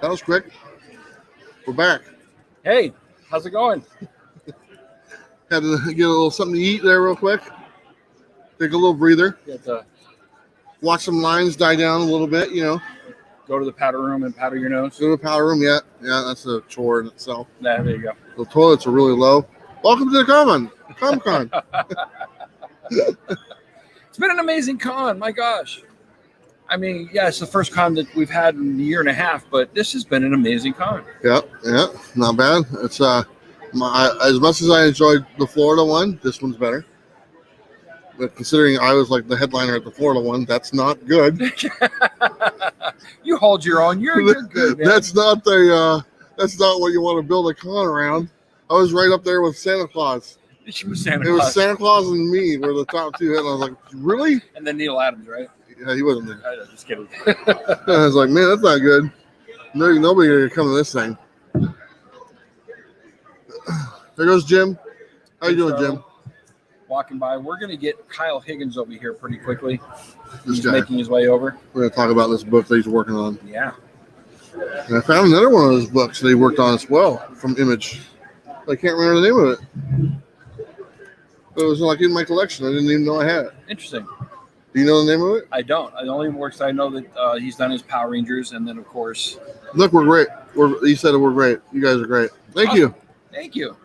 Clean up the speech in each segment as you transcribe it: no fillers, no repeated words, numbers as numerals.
That was quick. We're back. Hey, how's it going? Had to get a little something to eat there real quick. Take a little breather. You have to Watch some lines die down a little bit, go to the powder room and powder your nose. Go to the powder room, yeah. Yeah, that's a chore in itself. Yeah, there you go. The toilets are really low. Welcome to the Comic-Con. It's been an amazing con. My gosh. I mean, yeah, it's the first con that we've had in a year and a half, but this has been an amazing con. Yeah, not bad. It's as much as I enjoyed the Florida one, this one's better. But considering I was like the headliner at the Florida one, that's not good. You hold your own. You're good, man. That's not what you want to build a con around. I was right up there with Santa Claus. It was Santa It Claus. was Santa Claus and me were the top two, and I was like, really? And then Neil Adams, right? Yeah, he wasn't there. I know, just kidding. I was like, man, that's not good. Nobody gonna come to this thing. There goes Jim. How you doing, Jim? Walking by. We're going to get Kyle Higgins over here pretty quickly. This He's guy. making his way over. We're gonna talk about this book that he's working on. Yeah. And I found another one of those books that he worked on as well from Image. I can't remember the name of it. It was like in my collection. I didn't even know I had it. Interesting. Do you know the name of it? I don't. The only works I know that he's done is Power Rangers, and then, of course... Look, we're great. He said we're great. You guys are great. Thank you. Thank you.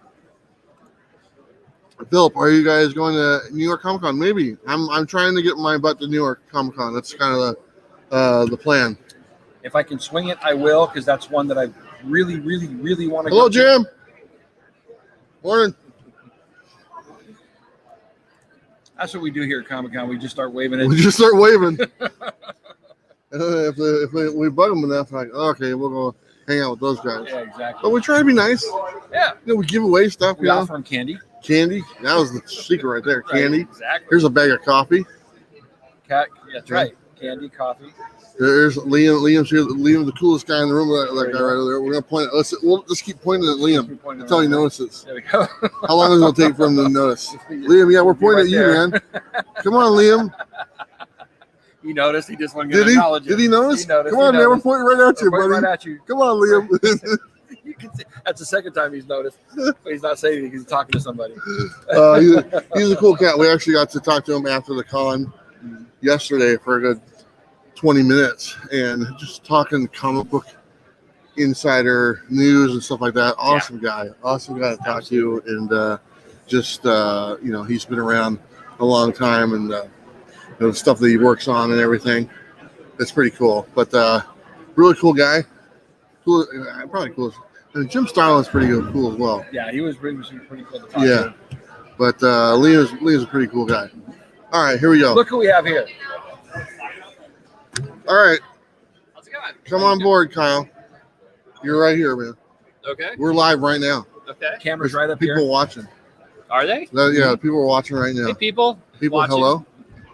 Philip, are you guys going to New York Comic Con? Maybe. I'm trying to get my butt to New York Comic Con. That's kind of the plan. If I can swing it, I will, because that's one that I really, really, really want to Hello, go to. Jim. Morning. That's what we do here at Comic-Con. We just start waving it. We just start waving. if we bug them enough, like, okay, we'll go hang out with those guys. Yeah, exactly. But we try to be nice. Yeah. We give away stuff. We offer them candy. Candy. That was the secret right there. Right, Candy. exactly. Here's a bag of coffee. That's right. Candy, coffee. There's Liam. Liam's here. Liam's the coolest guy in the room. That guy right over there. We're gonna point. We'll just keep pointing at Liam until he notices. There we go. How long is it gonna take for him to notice? Liam, yeah, we're pointing at you, man. Come on, Liam. He noticed. He just wanted to Did acknowledge he? Did he notice? He noticed. Come on, man. We're pointing right at you, buddy. Right at you. Come on, Liam. You can see, that's the second time he's noticed, but he's not saying anything. He's talking to somebody. He's a cool cat. We actually got to talk to him after the con yesterday for a good 20 minutes and just talking comic book insider news and stuff like that. Awesome guy to talk to, and he's been around a long time, and the stuff that he works on and everything. It's pretty cool, but really cool guy. Cool, probably cool. And Jim Starlin's pretty cool as well. Yeah, he was pretty cool to talk to. But Liam's a pretty cool guy. All right, here we go. Look who we have here. All right. How's it going? Come on board, Kyle. You're right here, man. Okay. We're live right now. Okay. Camera's right up here. People watching. Are they? Yeah, people are watching right now. Hey, people. People, watching. hello.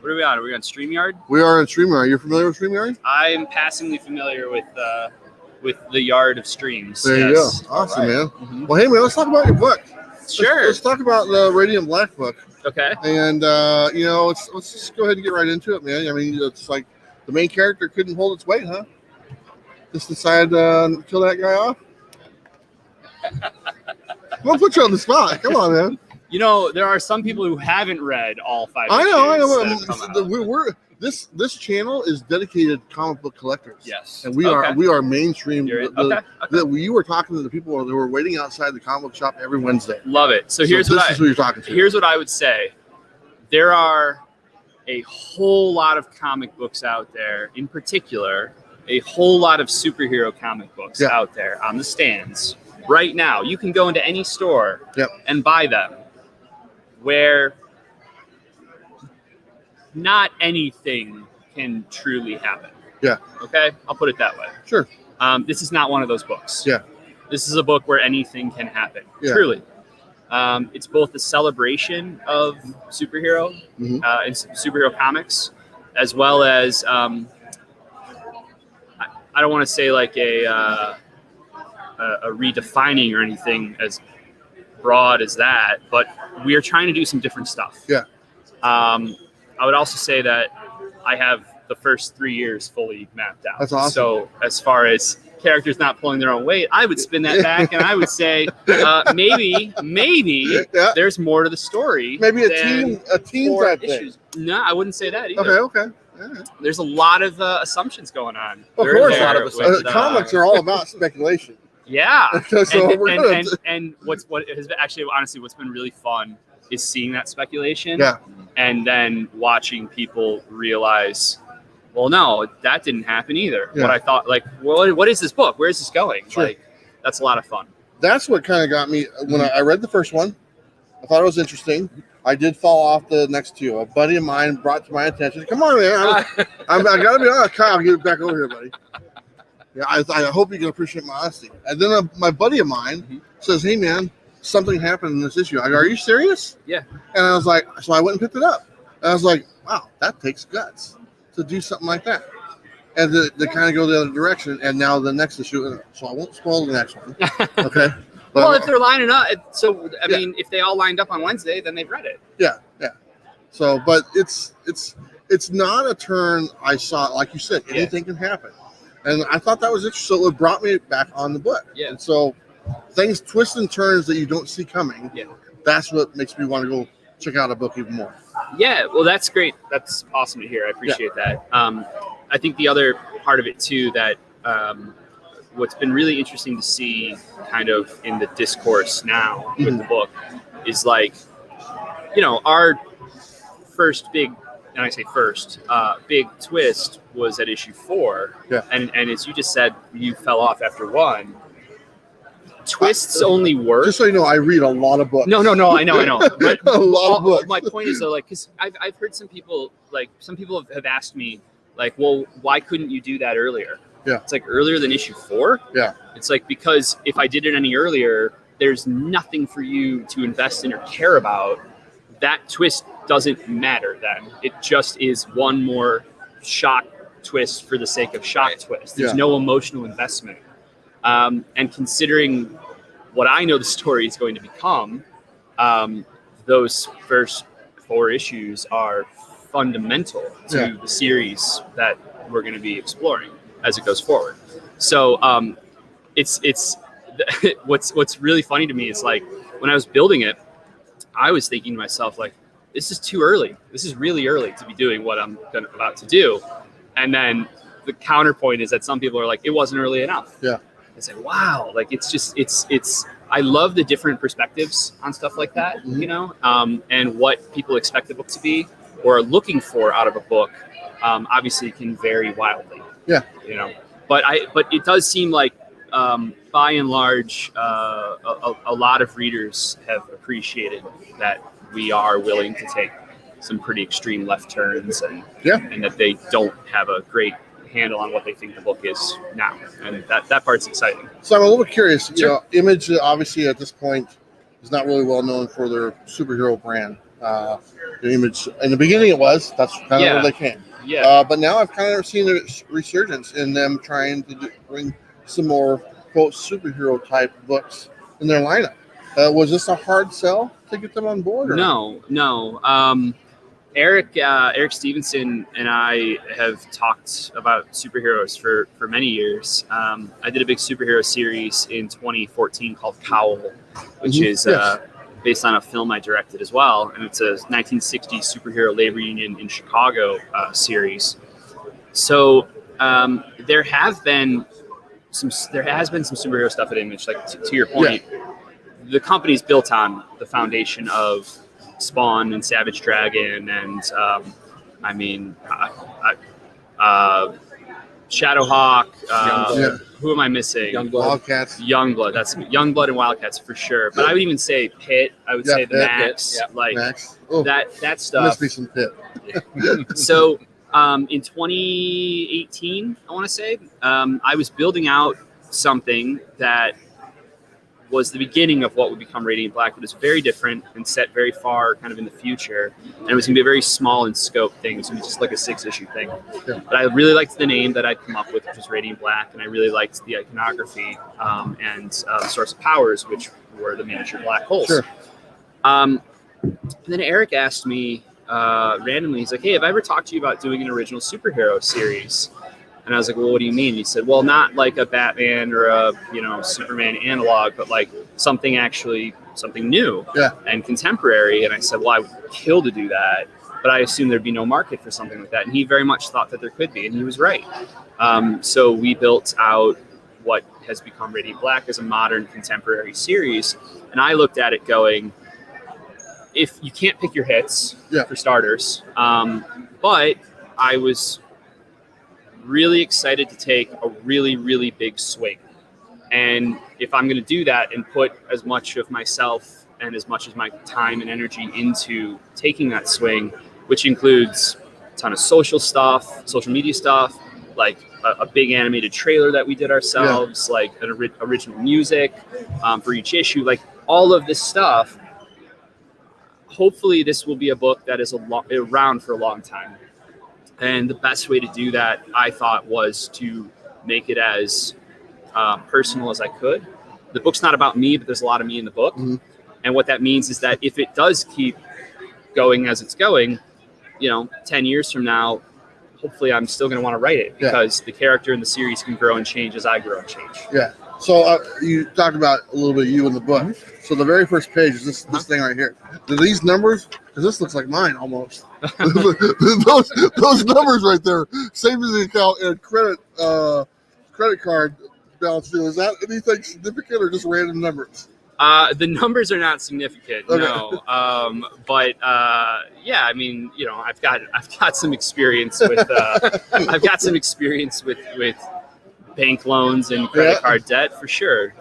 What are we on? Are we on StreamYard? We are on StreamYard. Are you familiar with StreamYard? I'm passingly familiar with the yard of streams. There you go. Awesome, man. Mm-hmm. Well, hey, man, let's talk about your book. Sure. Let's talk about the Radiant Black book. Okay. And, let's just go ahead and get right into it, man. I mean, it's like the main character couldn't hold its weight, huh? Just decided to kill that guy off? I'm going to put you on the spot. Come on, man. You know, there are some people who haven't read all 5 I know. issues. This channel is dedicated to comic book collectors. Yes. And we are mainstream. You were talking to the people that were waiting outside the comic book shop every Wednesday. Love it. So this is who you're talking to. Here's what I would say. There are a whole lot of comic books out there, in particular, a whole lot of superhero comic books out there on the stands right now. You can go into any store and buy them, where not anything can truly happen. Yeah. Okay? I'll put it that way. Sure. This is not one of those books. Yeah. This is a book where anything can happen. Yeah. Truly. It's both a celebration of superhero and superhero comics, as well as I don't want to say like a redefining or anything as broad as that, but we are trying to do some different stuff. Yeah. I would also say that I have the first 3 years fully mapped out. That's awesome. So as far as characters not pulling their own weight, I would spin that back and I would say maybe Yeah. there's more to the story. Maybe a than team 4 type thing. issues. No, I wouldn't say that either. Okay. All right. There's a lot of assumptions going on. Of They're course, there a lot of with, assumptions. Comics are all about speculation. Yeah. So and, we're and, gonna. and what has been, actually honestly what's been really fun is seeing that speculation Yeah. and then watching people realize, well, no, that didn't happen either. Yeah. What I thought, like, well, what is this book? Where is this going? Sure. Like, that's a lot of fun. That's what kind of got me when I read the first one. I thought it was interesting. I did fall off the next two. A buddy of mine brought to my attention. Come on, man. I got to be honest. Kyle, get it back over here, buddy. Yeah, I hope you can appreciate my honesty. And then my buddy of mine says, hey, man, something happened in this issue. I go, are you serious? Yeah. And I was like, so I went and picked it up. And I was like, wow, that takes guts to do something like that. And to kind of go the other direction. And now the next issue, so I won't spoil the next one. Okay. But, Well, if they're lining up, I mean, if they all lined up on Wednesday, then they've read it. yeah. So, but it's not a turn I saw. Like you said, anything can happen. And I thought that was interesting. So it brought me back on the book. Yeah. And so things, twists and turns that you don't see coming. Yeah. That's what makes me want to go check out a book even more. Yeah, well, that's great. That's awesome to hear. I appreciate that. I think the other part of it too that what's been really interesting to see kind of in the discourse now with the book is like, our first big, and I say first, big twist was at issue 4. Yeah. And as you just said, you fell off after 1. Twists only work. Just so you know, I read a lot of books. No, I know. But a lot of books. my point is though, like, because I've heard some people have asked me, like, well, why couldn't you do that earlier? Yeah. It's like earlier than issue 4. Yeah. It's like, because if I did it any earlier, there's nothing for you to invest in or care about. That twist doesn't matter then. It just is one more shock twist for the sake of shock twist. There's no emotional investment. And considering what I know the story is going to become, those first 4 issues are fundamental to the series that we're going to be exploring as it goes forward. So it's what's really funny to me is, like, when I was building it, I was thinking to myself, like, this is too early. This is really early to be doing what I'm about to do. And then the counterpoint is that some people are like, it wasn't early enough. Yeah. I say, wow, like, it's I love the different perspectives on stuff like that, and what people expect the book to be or are looking for out of a book, obviously can vary wildly. Yeah. But it does seem like, by and large, a lot of readers have appreciated that we are willing to take some pretty extreme left turns and that they don't have a great handle on what they think the book is now, and that part's exciting. So I'm a little bit curious. Sure. Image obviously at this point is not really well known for their superhero brand. The Image in the beginning it was. That's kind of where they came. Yeah. But now I've kind of seen a resurgence in them trying to bring some more quote superhero type books in their lineup. Was this a hard sell to get them on board? Or? No. Eric Stevenson and I have talked about superheroes for many years. I did a big superhero series in 2014 called Cowl, which is based on a film I directed as well, and it's a 1960s superhero labor union in Chicago series. So there has been some superhero stuff at Image. Like to your point, the company's built on the foundation of Spawn and Savage Dragon and Shadowhawk. Who am I missing? Youngblood. Wildcats. Youngblood. That's Youngblood and Wildcats for sure. But I would even say Pit. I would say the Pit, Max. Like Max. Oh, that stuff. must be some Pit. So in 2018, I want to say, I was building out something that was the beginning of what would become Radiant Black, but it's very different and set very far kind of in the future. And it was going to be a very small in scope thing. It was going to be just like a 6-issue thing. Yeah. But I really liked the name that I'd come up with, which was Radiant Black. And I really liked the iconography and Source of Powers, which were the miniature black holes. Sure. And then Eric asked me randomly, he's like, hey, have I ever talked to you about doing an original superhero series? And I was like, well, what do you mean? He said, well, not like a Batman or a, Superman analog, but like something new and contemporary. And I said, well, I would kill to do that, but I assumed there'd be no market for something like that. And he very much thought that there could be, and he was right. So we built out what has become Radiant Black as a modern contemporary series. And I looked at it going, if you can't pick your hits for starters, but I was really excited to take a really, really big swing. And if I'm going to do that and put as much of myself and as much of my time and energy into taking that swing, which includes a ton of social media stuff, like a big animated trailer that we did ourselves, like an original music for each issue, like all of this stuff, hopefully this will be a book that is around for a long time. And the best way to do that, I thought, was to make it as personal as I could. The book's not about me, but there's a lot of me in the book. Mm-hmm. And what that means is that if it does keep going as it's going, 10 years from now, hopefully I'm still going to want to write it because the character in the series can grow and change as I grow and change. Yeah. So you talked about a little bit of you in the book. Mm-hmm. So the very first page is this thing right here. Do these numbers? Because this looks like mine almost. those numbers right there, savings account and credit card balance due. Is that anything significant or just random numbers? The numbers are not significant, no. But I mean, I've got some experience with with bank loans and credit card debt for sure.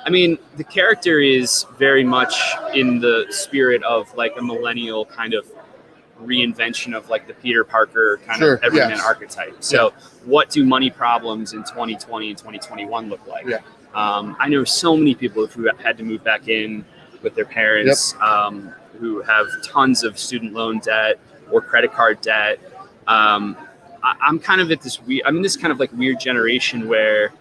I mean, the character is very much in the spirit of like a millennial kind of reinvention of like the Peter Parker kind of everyman archetype. So what do money problems in 2020 and 2021 look like? Yeah. I know so many people who had to move back in with their parents, who have tons of student loan debt or credit card debt. I'm kind of at I'm in this kind of like weird generation where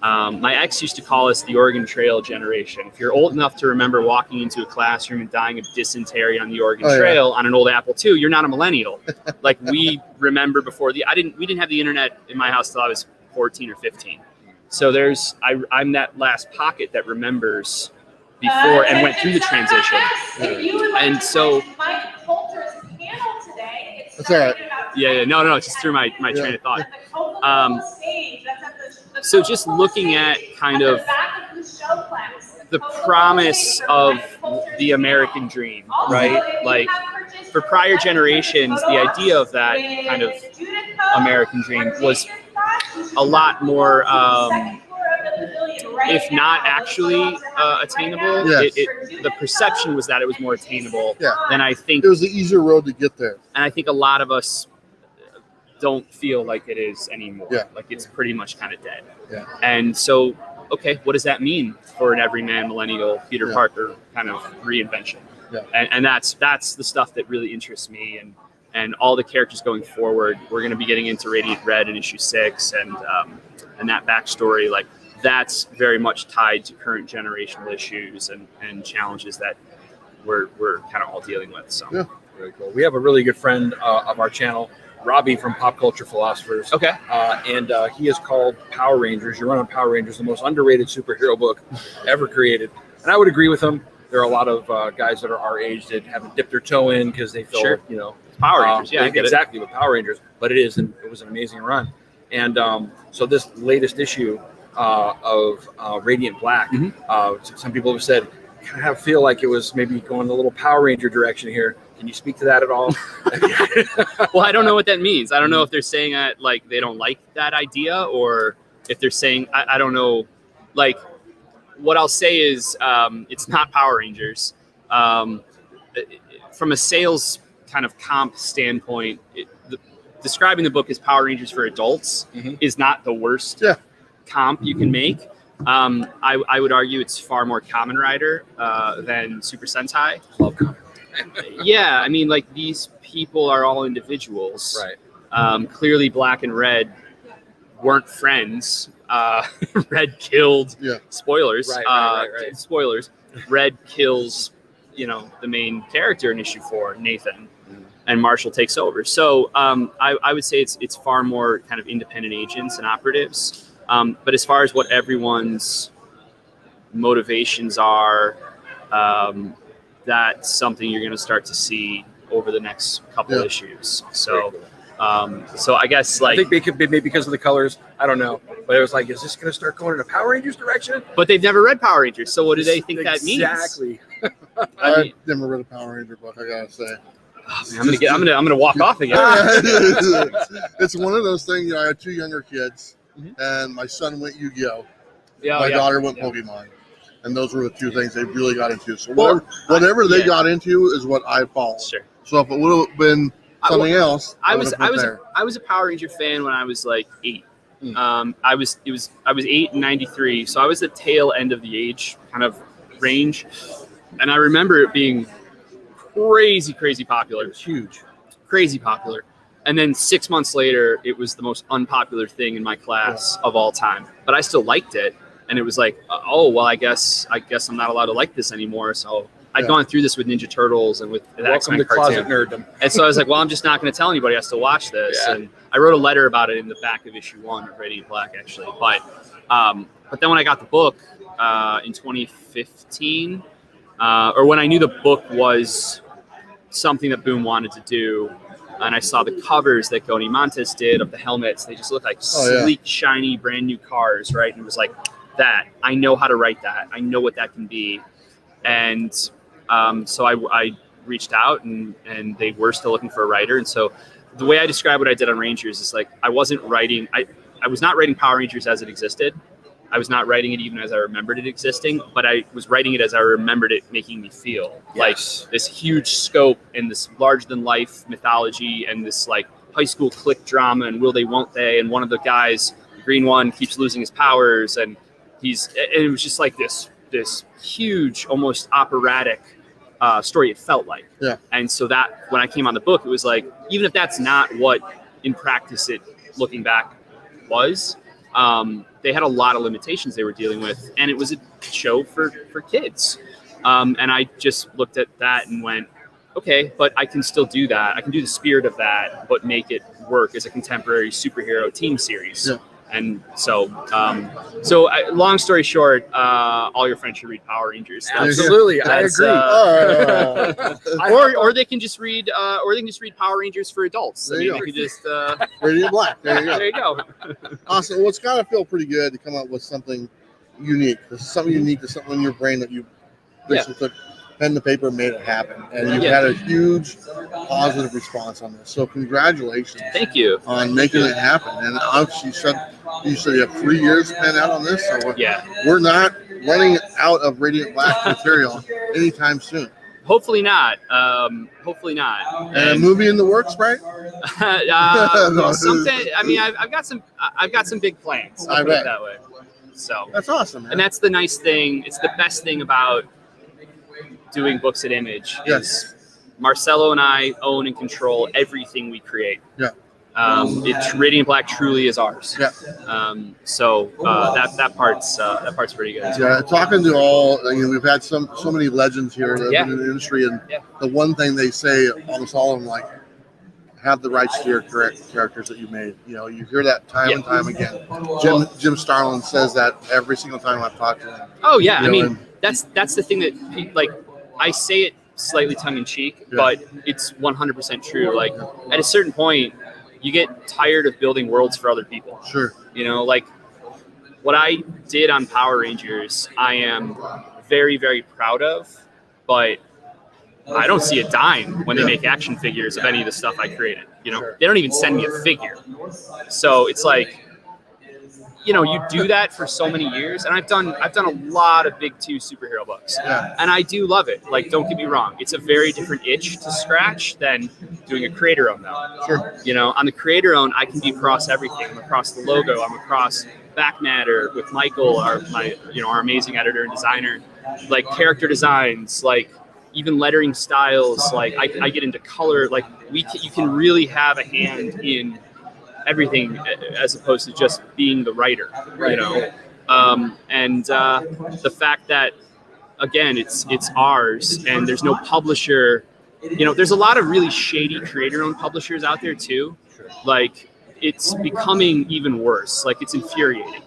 my ex used to call us the Oregon Trail generation. If you're old enough to remember walking into a classroom and dying of dysentery on the Oregon Trail on an old Apple II, you're not a millennial. Like we remember before we didn't have the internet in my house till I was 14 or 15. So I'm that last pocket that remembers before and went through the transition. And so that's all right. Yeah. No, it's just through my train of thought. So just looking at kind of the promise of the American dream, right? Like for prior generations, the idea of that kind of American dream was a lot more, if not actually attainable. The perception was that it was more attainable than I think. It was the easier road to get there. And I think a lot of us don't feel like it is anymore. Like it's pretty much kind of dead. And so, okay, what does that mean for an everyman millennial Peter Parker kind of reinvention? And that's the stuff that really interests me, and all the characters going forward. We're going to be getting into Radiant Red in issue 6, and that backstory, like that's very much tied to current generational issues and challenges that we're kind of all dealing with. So very cool. We have a really good friend of our channel, Robbie from Pop Culture Philosophers. Okay. And he has called Power Rangers, Your Run on Power Rangers, the most underrated superhero book ever created. And I would agree with him. There are a lot of guys that are our age that haven't dipped their toe in because they feel, Power Rangers. Exactly, with Power Rangers. But it was an amazing run. And so this latest issue of Radiant Black, some people have said, kind of feel like it was maybe going a little Power Ranger direction here. Can you speak to that at all? Well, I don't know what that means. I don't know if they're saying that like they don't like that idea, or if they're saying I don't know. Like what I'll say is it's not Power Rangers. From a sales kind of comp standpoint, describing the book as Power Rangers for adults is not the worst comp you can make. I would argue it's far more Kamen Rider than Super Sentai. Love Kamen Rider. Yeah, I mean, like these people are all individuals. Right. Clearly, Black and Red weren't friends. Red killed. Spoilers. Right. Spoilers. Red kills, the main character in issue 4, Nathan. and Marshall takes over. So I would say it's far more kind of independent agents and operatives. But as far as what everyone's motivations are, that's something you're going to start to see over the next couple issues. So, so I guess I think they could be maybe because of the colors. I don't know, but it was like, is this going to start going in a Power Rangers direction? But they've never read Power Rangers, so what do they think that means? Exactly. I've never read a Power Ranger book, I gotta say. Oh, man, I'm gonna walk off again. It's one of those things. I had 2 younger kids, and my son went Yu-Gi-Oh. Yeah, My daughter went Pokemon, and those were the 2 things they really got into. So whatever they got into is what I followed. Sure. So if it would have been something else, I was a Power Ranger fan when I was like 8. I was 8 in '93, so I was the tail end of the age kind of range, and I remember it being crazy popular. It was huge, crazy popular. And then 6 months later, it was the most unpopular thing in my class of all time. But I still liked it, and it was like, oh well, I guess I'm not allowed to like this anymore. So I'd gone through this with Ninja Turtles and with the welcome X-Men to closet cartoon. nerddom. And so I was like, well, I'm just not going to tell anybody I still watch this. Yeah. And I wrote a letter about it in the back of issue 1 of Radiant Black, actually. But then when I got the book in 2015, or when I knew the book was something that Boom wanted to do, and I saw the covers that Goni Montes did of the helmets, they just looked like sleek, shiny, brand new cars, right? And it was like, that, I know how to write that. I know what that can be. And so I reached out, and they were still looking for a writer. And so the way I describe what I did on Rangers is like, I was not writing Power Rangers as it existed. I was not writing it even as I remembered it existing, but I was writing it as I remembered it making me feel. Like this huge scope and this larger than life mythology and this like high school clique drama and will they, won't they? And one of the guys, the green one, keeps losing his powers, and it was just like this huge, almost operatic story. It felt like. Yeah. And so that when I came on the book, it was like, even if that's not what in practice it, looking back, was, they had a lot of limitations they were dealing with, and it was a show for kids. And I just looked at that and went, okay, but I can still do that. I can do the spirit of that, but make it work as a contemporary superhero team series. Yeah. And so, long story short, all your friends should read Power Rangers. Absolutely, I agree. Or they can just read, Power Rangers for adults. I mean, you could just Radiant Black. There you go. There you go. Awesome. Well, it's got to feel pretty good to come up with something unique. This is something unique to something in your brain that you basically took pen to paper and made it happen. And you've had a huge positive response on this. So congratulations. Thank you. On making it happen. And obviously you said you have 3 years planned out on this. So we're not running out of Radiant Black material anytime soon. Hopefully not. Hopefully not. And a movie in the works, right? Something. I mean, I've got some big plans. I'll put it that way. So that's awesome, man. And that's the nice thing. It's the best thing about doing books at Image. Is Marcelo and I own and control everything we create. Yeah. Radiant Black truly is ours. Yeah. So that part's pretty good. Yeah. Talking to all, we've had so many legends here in the industry, and the one thing they say, almost all of them, like, have the rights to your characters that you made. You hear that time and time again. Jim Starlin says that every single time I've talked to him. Oh yeah, I mean that's the thing that, like, I say it slightly tongue in cheek, but it's 100% true. Like, at a certain point, you get tired of building worlds for other people. Sure. Like what I did on Power Rangers, I am very, very proud of, but I don't see a dime when they make action figures of any of the stuff I created. They don't even send me a figure. So it's like, you do that for so many years, and I've done a lot of big 2 superhero books, and I do love it. Like, don't get me wrong, it's a very different itch to scratch than doing a creator own though. Sure. On the creator own, I can be across everything. I'm across the logo. I'm across back matter with Michael, our amazing editor and designer, like character designs, like even lettering styles. Like I get into color. Like you can really have a hand in everything as opposed to just being the writer, and the fact that, again, it's ours, and there's no publisher there's a lot of really shady creator-owned publishers out there too. Like, it's becoming even worse. Like, it's infuriating.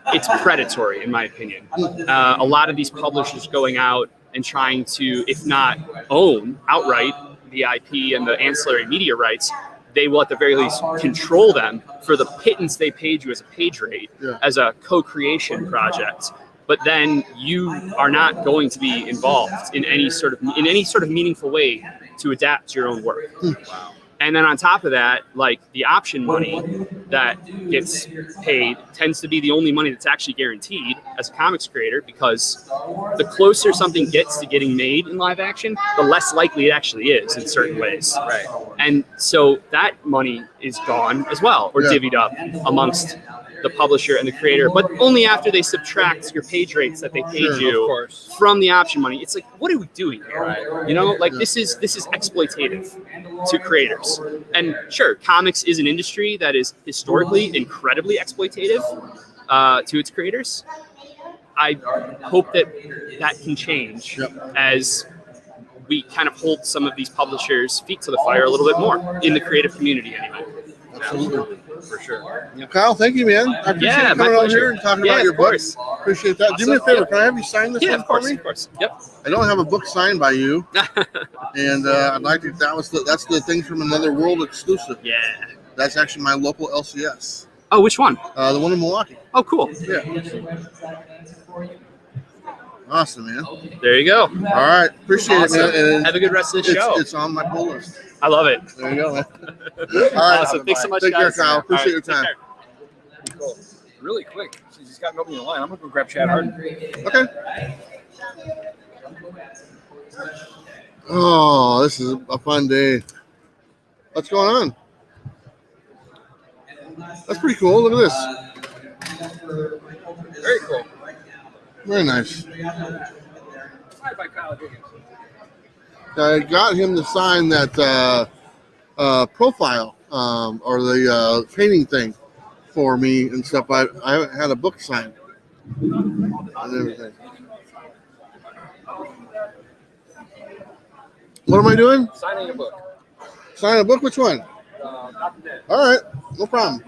It's predatory, in my opinion. A lot of these publishers going out and trying to, if not own outright the IP and the ancillary media rights, they will at the very least control them for the pittance they paid you as a page rate, as a co-creation project. But then you are not going to be involved in any sort of meaningful way to adapt your own work. Wow. And then on top of that, like, the option money that gets paid tends to be the only money that's actually guaranteed as a comics creator, because the closer something gets to getting made in live action, the less likely it actually is in certain ways. Right. And so that money is gone as well, or divvied up amongst the publisher and the creator, but only after they subtract your page rates that they paid you from the option money. It's like, what are we doing here? Right. This is exploitative to creators. And sure, comics is an industry that is historically incredibly exploitative to its creators. I hope that can change as we kind of hold some of these publishers' feet to the fire a little bit more in the creative community anyway. Absolutely. For sure. Yeah. Kyle, thank you, man. I appreciate you coming over here and talking about your books. Appreciate that. Do me a favor. Can I have you sign this one for me? Of course. Yep. I don't have a book signed by you, and I'd like to. That's the Things from Another World exclusive. Yeah. That's actually my local LCS. Oh, which one? The one in Milwaukee. Oh, cool. Yeah. Awesome, man. There you go. All right. Appreciate it, man. And have a good rest of the show. It's on my pull list. I love it. There you go, man. All right. Awesome. Thanks so much, Take guys. care, Kyle. Appreciate your time. Cool. Really quick. Since he's got nobody in the line, I'm going to go grab Chad Harden. Okay. Oh, this is a fun day. What's going on? That's pretty cool. Look at this. Very cool. Very nice. Signed by Kyle Higgins. I got him to sign that profile or the painting thing for me and stuff. I haven't had a book signed and everything. What am I doing? Signing a book. Sign a book? Which one? Dr. Dead. All right, no problem.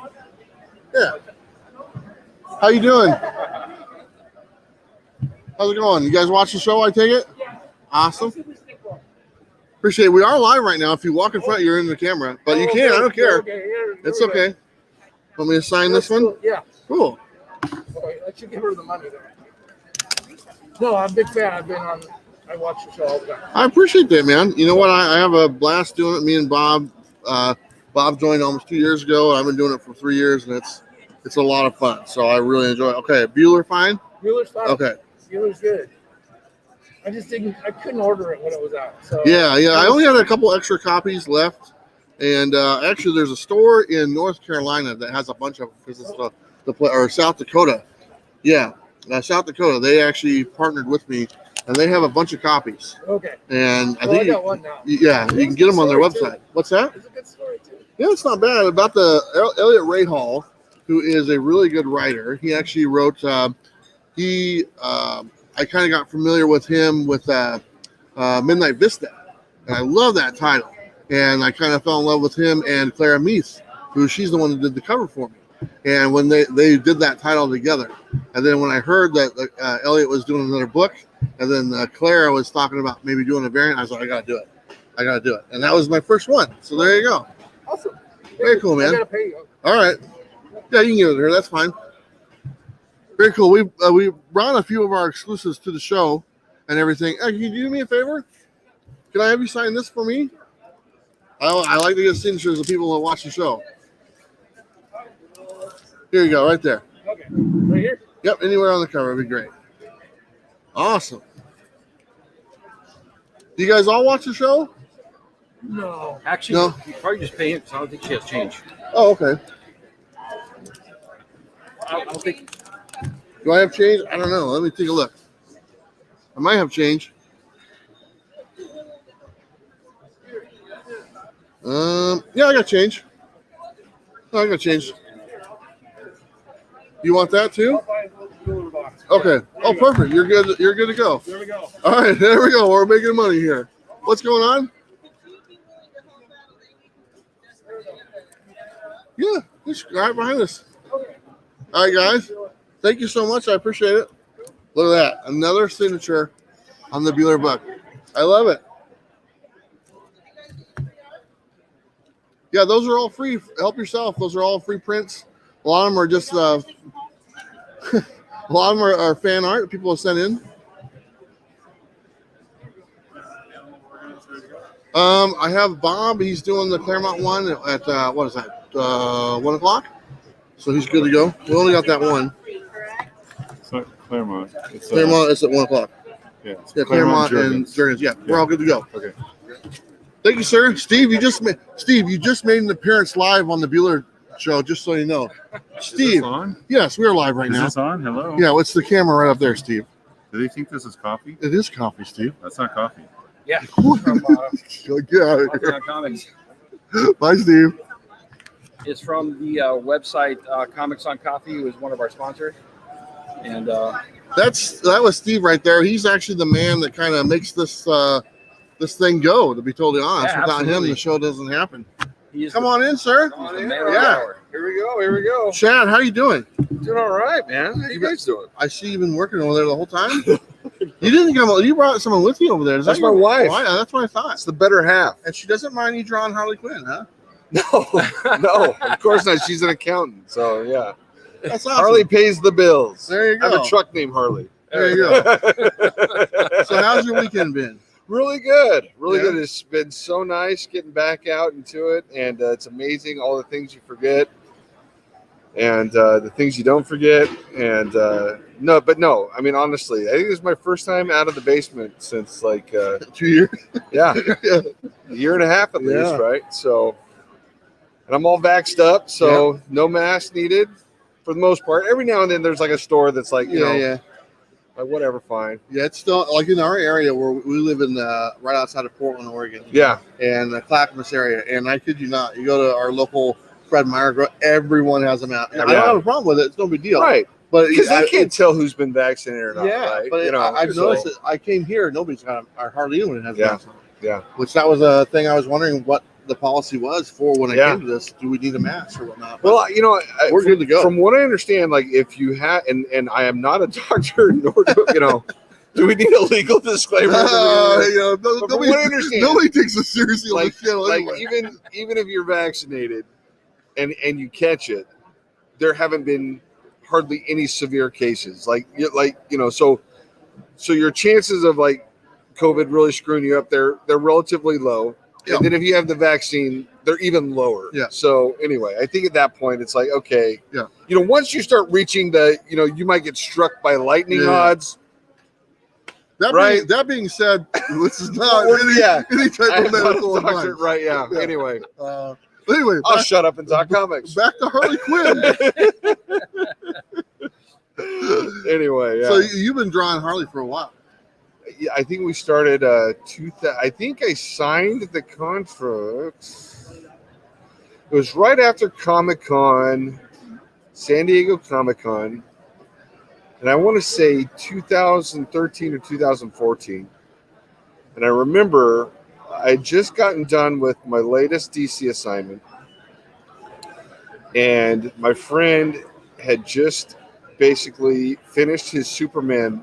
Yeah. How you doing? How's it going? You guys watch the show, I take it? Yeah. Awesome. Appreciate it. We are live right now. If you walk in front, you're in the camera. But you can. I don't care. It's okay. Want me to sign this one? Yeah. Cool. Let you give her the money there. No, I'm a big fan. I watch the show all the time. I appreciate that, man. You know what? I have a blast doing it. Me and Bob. Bob joined almost 2 years ago. I've been doing it for 3 years, and it's a lot of fun. So I really enjoy it. Okay, Bueller fine? Bueller's fine. Okay. Bueller's good. I couldn't order it when it was out. So Yeah. I only had a couple extra copies left. And actually, there's a store in North Carolina that has a bunch of them because it's or South Dakota. Yeah, South Dakota. They actually partnered with me, and they have a bunch of copies. Okay. And I Well, think I got one now. Yeah, you can get them on their website. What's that? It's a good story too. Yeah, it's not bad. About the Elliot Ray Hall, who is a really good writer. He actually wrote. I kind of got familiar with him with Midnight Vista, and I love that title. And I kind of fell in love with him and Clara Meath, who she's the one that did the cover for me. And when they did that title together, and then when I heard that Elliot was doing another book, and then Clara was talking about maybe doing a variant, I was like, I gotta do it. And that was my first one. So there you go. Awesome. Very cool, man. I gotta pay you. All right. Yeah, you can give it to her. That's fine. Very cool. We brought a few of our exclusives to the show and everything. Can you do me a favor? Can I have you sign this for me? I like to get signatures of people that watch the show. Here you go, right there. Okay. Right here? Yep, anywhere on the cover would be great. Awesome. Do you guys all watch the show? No. Actually, No. you probably just pay it, so I don't think she has change. Oh, okay. I don't think. Do I have change? I don't know. Let me take a look. I might have change. Yeah, I got change. I got change. You want that too? I'll buy a little box. Okay. Oh, perfect. You're good. You're good to go. There we go. All right. There we go. We're making money here. What's going on? Yeah, he's right behind us. All right, guys. Thank you so much. I appreciate it. Look at that. Another signature on the Bueller book. I love it. Yeah, those are all free. Help yourself. Those are all free prints. A lot of them are just, a lot of them are fan art that people have sent in. I have Bob. He's doing the Claremont one at, what is that, 1 o'clock? So he's good to go. We only got that one. It's not Claremont. It's Claremont is at 1 o'clock. Yeah, Yeah, Claremont and Jurgens. Yeah, we're all good to go. Okay. Thank you, sir. Steve, you just made an appearance live on the Bueller show, just so you know. Steve, Is this on? yes, we're live right Is now. this on? Hello. Yeah, it's the camera right up there, Steve. Do they think this is coffee? It is coffee, Steve. That's not coffee. Yeah. Get out of here. Comics. Bye, Steve. It's from the website Comics on Coffee, who is one of our sponsors. And That was Steve right there. He's actually the man that kind of makes this this thing go. To be totally honest, Yeah, without him, absolutely. the show doesn't happen. he is Come on in, sir. the man of the Yeah. hour. Here we go. Here we go. Chad, how you doing? Doing all right, man. How you guys doing? I see you've been working over there the whole time. You didn't come. You brought someone with you over there. Is That's that my your wife. Yeah, that's what I thought. It's the better half. And she doesn't mind you drawing Harley Quinn, huh? No, no, of course not. She's an accountant, so yeah. That's awesome. Harley pays the bills. There you I have go. a truck named Harley. There you go. So how's your weekend been? Really good. Really Yeah. good. It's been so nice getting back out into it, and it's amazing all the things you forget and the things you don't forget. And no. I mean, honestly, I think this is my first time out of the basement since like 2 years. yeah, Yeah. a year and a half at Yeah. least, right? So, and I'm all vaxxed up, so no mask needed for the most part. Every now and then there's like a store that's like, you know, Yeah. like whatever, fine. Yeah, it's still like in our area where we live in right outside of Portland, Oregon, Yeah, and the Clackamas area. And I kid you not, you go to our local Fred Meyer, everyone has them out. And I don't Yeah. have a problem with it; it's no big deal. right. But Because I I- can't tell who's been vaccinated or not, yeah, right? but you know, I've so- noticed that I came here, nobody's got our hardly anyone has Yeah, masks on. yeah. Which that was a thing I was wondering what the policy was for when I Yeah. came to this. Do we need a mask or whatnot? But Well, you know, we're good to go. From what I understand, like if you have, and I am not a doctor, nor do, you know, do we need a legal disclaimer? you know, But from nobody, what I understand, nobody takes us seriously on like, this channel like anyway. even if you're vaccinated and you catch it, there haven't been hardly any severe cases. Like you know, so your chances of like COVID really screwing you up, they're relatively low. Yeah. And then if you have the vaccine, they're even lower. Yeah. So anyway, I think at that point it's like, okay, Yeah. you know, once you start reaching the, you know, you might get struck by lightning Yeah. odds. Right. That being said, this is not Well, any, yeah. any type I'm of not a medical doctor, advice. right? Yeah. Yeah. Anyway, Anyway, I'll back, shut up and talk comics. back to Harley Quinn. Anyway, yeah. So you've been drawing Harley for a while. Yeah, I think we started. I think I signed the contracts. It was right after Comic-Con, San Diego Comic-Con, and I want to say 2013 or 2014. And I remember I had just gotten done with my latest DC assignment, and my friend had just basically finished his Supergirl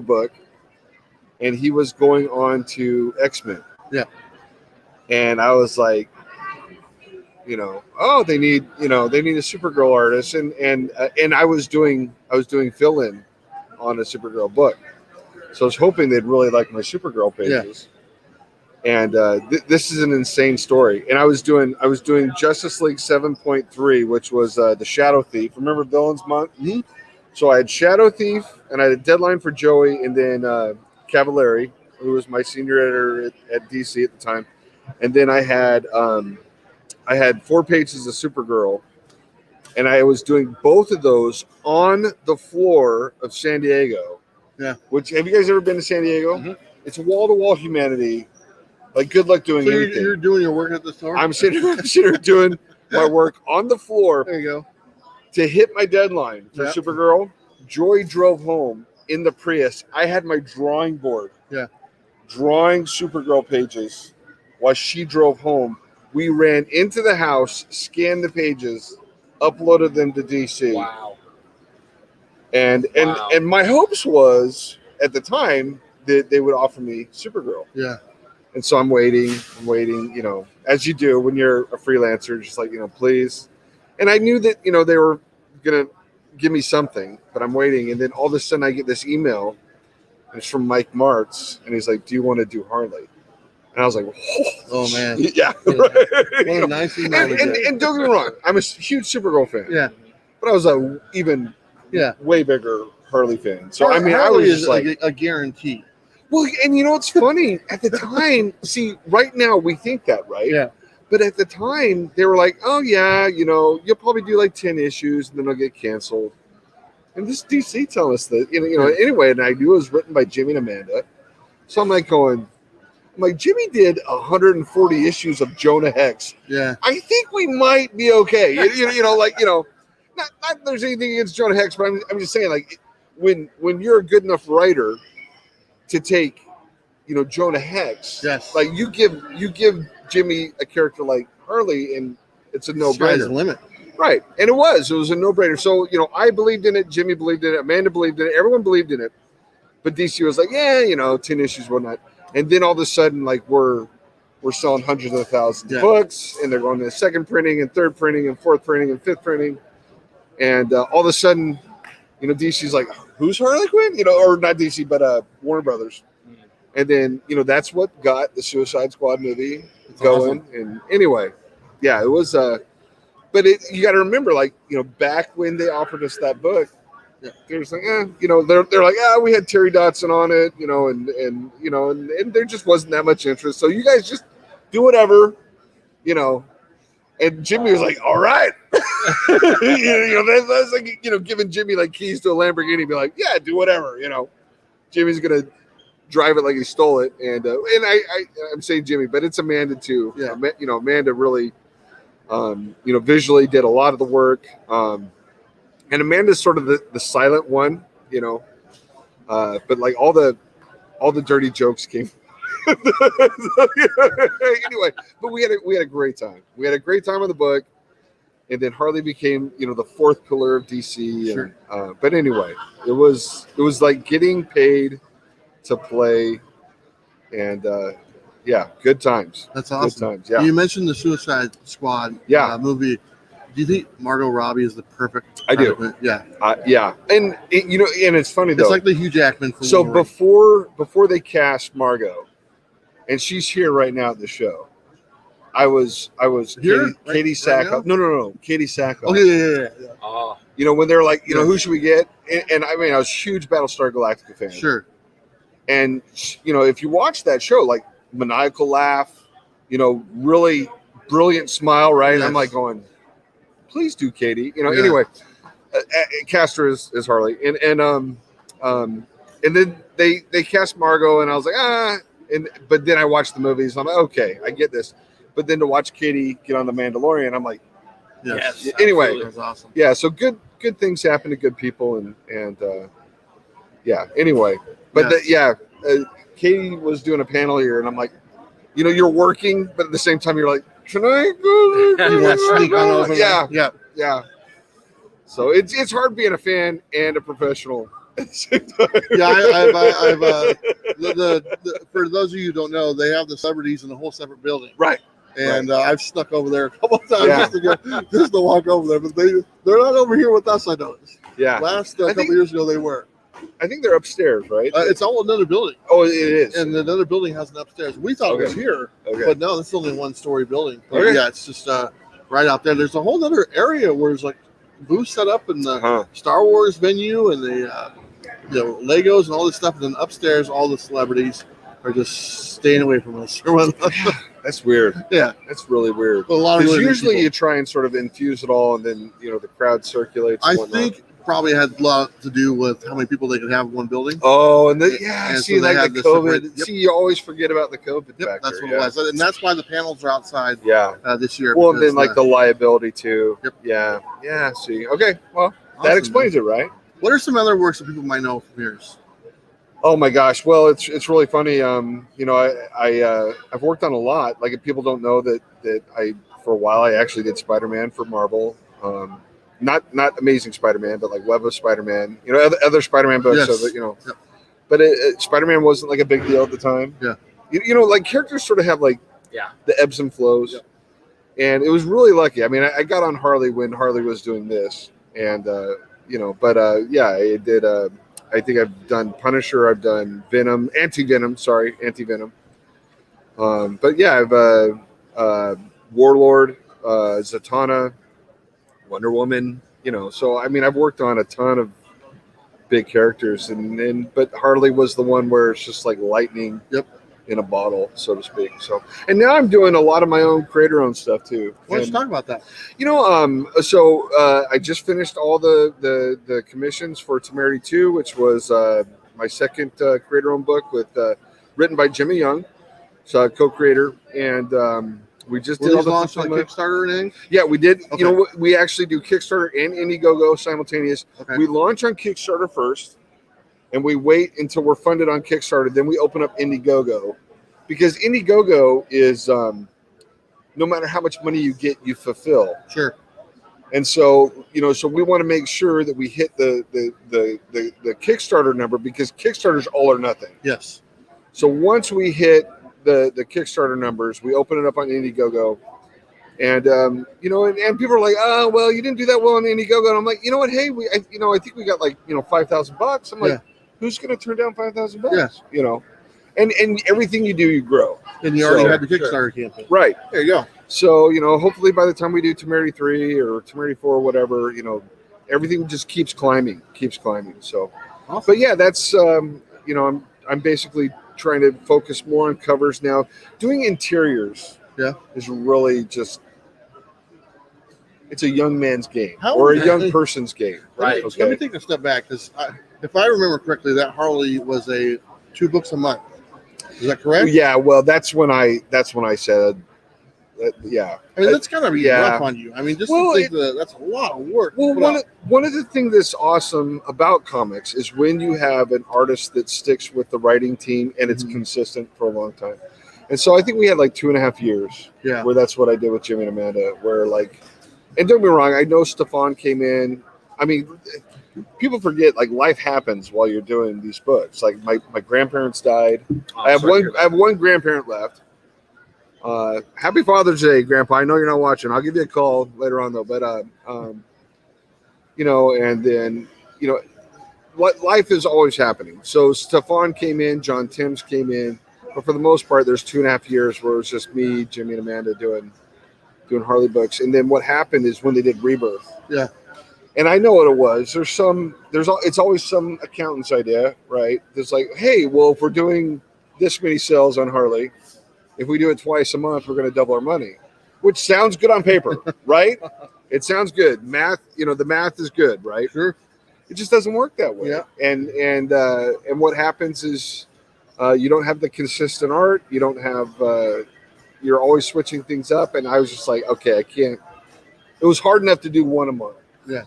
book, and he was going on to X-Men. Yeah. And I was like, you know, oh, they need a Supergirl artist, and I was doing fill-in on a Supergirl book, so I was hoping they'd really like my Supergirl pages. And this is an insane story. And I was doing Justice League 7.3, which was the Shadow Thief. Remember Villains Month? Mhm. So I had Shadow Thief, and I had a deadline for Joey, and then Cavallari, who was my senior editor at DC at the time. And then I had 4 pages of Supergirl, and I was doing both of those on the floor of San Diego. Yeah. Which, have you guys ever been to San Diego? Mhm. It's wall-to-wall humanity. Like, good luck doing So anything. you're doing your work at the store? I'm sitting here doing my work on the floor There you go. to hit my deadline for Yeah. Supergirl. Joy drove home in the Prius. I had my drawing board. Yeah. Drawing Supergirl pages while she drove home. We ran into the house, scanned the pages, uploaded them to DC. Wow. And Wow. and my hopes was at the time that they would offer me Supergirl. Yeah. And so I'm waiting, you know, as you do when you're a freelancer, just like, you know, please. And I knew that, you know, they were going to give me something, but I'm waiting. And then all of a sudden I get this email, and it's from Mike Martz, and he's like, do you want to do Harley? And I was like, Oh man. yeah. Yeah. Right. What You a know, nice email. to get. and don't get me wrong, I'm a huge Supergirl fan. Yeah. But I was a even Yeah. way bigger Harley fan. So I mean, I Harley was is just like, a guarantee. well, and you know what's funny? At the time, see, right now we think that, right? Yeah. But at the time, they were like, oh yeah, you know, you'll probably do like 10 issues and then it'll get canceled. And this DC telling us that, you know, anyway, and I knew it was written by Jimmy and Amanda. So I'm like Jimmy did 140 issues of Jonah Hex. Yeah. I think we might be okay. You know, like, you know, not that there's anything against Jonah Hex, but I'm just saying, like, when you're a good enough writer to take, you know, Jonah Hex, Yes. like you give Jimmy a character like Harley, and it's a Sky's the no-brainer, limit. right? And it was a no-brainer. So, you know, I believed in it, Jimmy believed in it, Amanda believed in it, everyone believed in it, but DC was like, yeah, you know, 10 issues, whatnot. And then all of a sudden, like, we're selling hundreds of thousands of books, and they're going to the second printing and third printing and fourth printing and fifth printing, and all of a sudden, you know, DC's like, who's Harley Quinn? You know, or not DC, but Warner Brothers. And then, you know, that's what got the Suicide Squad movie going. Awesome. And anyway, yeah, it was. But you got to remember, like, you know, back when they offered us that book, they're just like, you know, they're like, we had Terry Dotson on it, you know, and you know, and there just wasn't that much interest. So you guys just do whatever, you know. And Jimmy was like, all right. You know, that's like, you know, giving Jimmy like keys to a Lamborghini, be like, yeah, do whatever, you know. Jimmy's gonna drive it like he stole it, and I'm saying Jimmy, but it's Amanda too. Yeah. You know, Amanda really, you know, visually did a lot of the work, and Amanda's sort of the silent one, you know, but like all the dirty jokes came. Anyway, but we had a great time. We had a great time on the book, and then Harley became, you know, the fourth pillar of DC. Sure. And, but anyway, it was like getting paid to play, and yeah, good times. That's awesome. Good times. Yeah, You mentioned the Suicide Squad movie. Do you think Margot Robbie is the perfect? I do. Harley Quinn? Yeah. Yeah, and you know, and it's funny though. It's like the Hugh Jackman. From So Wolverine. before they cast Margot, and she's here right now at the show. I was Here? Katie Right Sackhoff. now? No, Katie Sackhoff. Oh yeah. Oh, You know, when they're like, you know, Yeah. who should we get? And I mean, I was a huge Battlestar Galactica fan. Sure. And you know, if you watch that show, like maniacal laugh, you know, really brilliant smile, right? Yes. I'm like going, please do, Katie. You know, Yeah. anyway, cast her as Harley, and then they cast Margot, and I was like, but then I watched the movies. And I'm like, okay, I get this. But then to watch Katie get on the Mandalorian, I'm like, Yes. Yes. anyway, Absolutely. That's awesome. yeah. So good things happen to good people, and yeah. Anyway, but Katie was doing a panel here, and I'm like, you know, you're working, but at the same time, you're like, can I go? You want to sneak on over? Yeah, Yeah. yeah. So it's hard being a fan and a professional at the same time. Yeah. I've for those of you who don't know, they have the celebrities in a whole separate building. Right. And I've snuck over there a couple of times Yeah. just to walk over there, but they're not over here with us. I noticed. Yeah. Last I couple think- years ago, they were. I think they're upstairs, right? It's all another building, Oh, it is. and another building has an upstairs. We thought it was Okay. here, Okay. but no, it's only one story building. But Okay. yeah, it's just right out there. There's a whole other area where there's like booths set up in the Uh-huh. Star Wars venue and the Legos and all this stuff. And then upstairs, all the celebrities are just staying away from us. That's weird. Yeah. That's really weird. A lot of Because really good usually people. you try and sort of infuse it all, and then, you know, the crowd circulates. I and whatnot. think probably had a lot to do with how many people they could have in one building. Oh, and And see, so they like had the this COVID. separate- yep. See, you always forget about the COVID Yep, factor. that's what yeah. it was, and that's why the panels are outside Yeah. this year. Well, and because then like the liability too. Yep. Yeah. Yeah. See. Okay. Well, Awesome, that explains it, right? What are some other works that people might know from yours? Oh my gosh! Well, it's really funny. You know, I've worked on a lot. Like, if people don't know that I, for a while, I actually did Spider-Man for Marvel. Not Amazing Spider-Man, but like Web of Spider-Man. You know, other Spider-Man books. Yes. So that, you know, Yep. but Spider-Man wasn't like a big deal at the time. Yeah. You know, like characters sort of have like Yeah. the ebbs and flows. Yep. And it was really lucky. I mean, I got on Harley when Harley was doing this, and you know, but yeah, I did. I think I've done Punisher. I've done Venom, Anti-Venom. But yeah, I've Warlord, Zatanna, Wonder Woman. You know, so I mean, I've worked on a ton of big characters, but Harley was the one where it's just like lightning. Yep. In a bottle, so to speak. So, and now I'm doing a lot of my own creator-owned stuff too. Let's And, talk about that. you know, I just finished all the commissions for Temerity 2, which was my second creator-owned book with written by Jimmy Young, so co-creator, and we just Were did all these the launched on fulfillment. Kickstarter or anything? Yeah, we did. Okay. You know, we actually do Kickstarter and Indiegogo simultaneous. Okay. We launch on Kickstarter first, and we wait until we're funded on Kickstarter. Then we open up Indiegogo, because Indiegogo is no matter how much money you get, you fulfill. Sure. And so, you know, so we want to make sure that we hit the Kickstarter number, because Kickstarter's all or nothing. Yes. So once we hit the Kickstarter numbers, we open it up on Indiegogo. And you know, and people are like, "Oh, well, you didn't do that well on Indiegogo." And I'm like, you know what? Hey, I think we got like, you know, $5,000. I'm like, Yeah. who's going to turn down $5,000? Yeah. You know, and everything you do, you grow. And you already So- had the Kickstarter campaign. Right. There you go. So, you know, hopefully by the time we do Temerity 3 or Temerity 4 or whatever, you know, everything just keeps climbing. So, Awesome. but yeah, that's you know, I'm basically trying to focus more on covers now. Doing interiors, Yeah. is really just, it's a young man's game How- or a young person's game. Right. Let me Okay. take a step back, because if I remember correctly, that Harley was a 2 books a month. Is that correct? Yeah. Well, that's when I said, that, yeah. I mean, that's gotta be Yeah. rough on you. I mean, just Well, to think that that's a lot of work. to Well, put out. one of the things that's awesome about comics is when you have an artist that sticks with the writing team and it's Mhm. consistent for a long time. And so I think we had like 2.5 years Yeah. where that's what I did with Jimmy and Amanda, where like, and don't get me wrong, I know Stefan came in. I mean, people forget, like, life happens while you're doing these books. Like my grandparents died. Oh, I have sorry to hear I have one grandparent left. Happy Father's Day, Grandpa. I know you're not watching. I'll give you a call later on though. But you know, and then, you know, what life is always happening. So Stefan came in, John Timms came in, but for the most part, there's 2.5 years where it was just me, Jimmy, and Amanda doing Harley books. And then what happened is when they did Rebirth. Yeah. And I know what it was. It's always some accountant's idea, right? It's like, hey, well, if we're doing this many sales on Harley, if we do it twice a month, we're going to double our money, which sounds good on paper, right? It sounds good. Math, you know, the math is good, right? Sure. It just doesn't work that way. Yeah. And what happens is you don't have the consistent art. You don't have. You're always switching things up. And I was just like, okay, I can't. It was hard enough to do one a month. Yeah.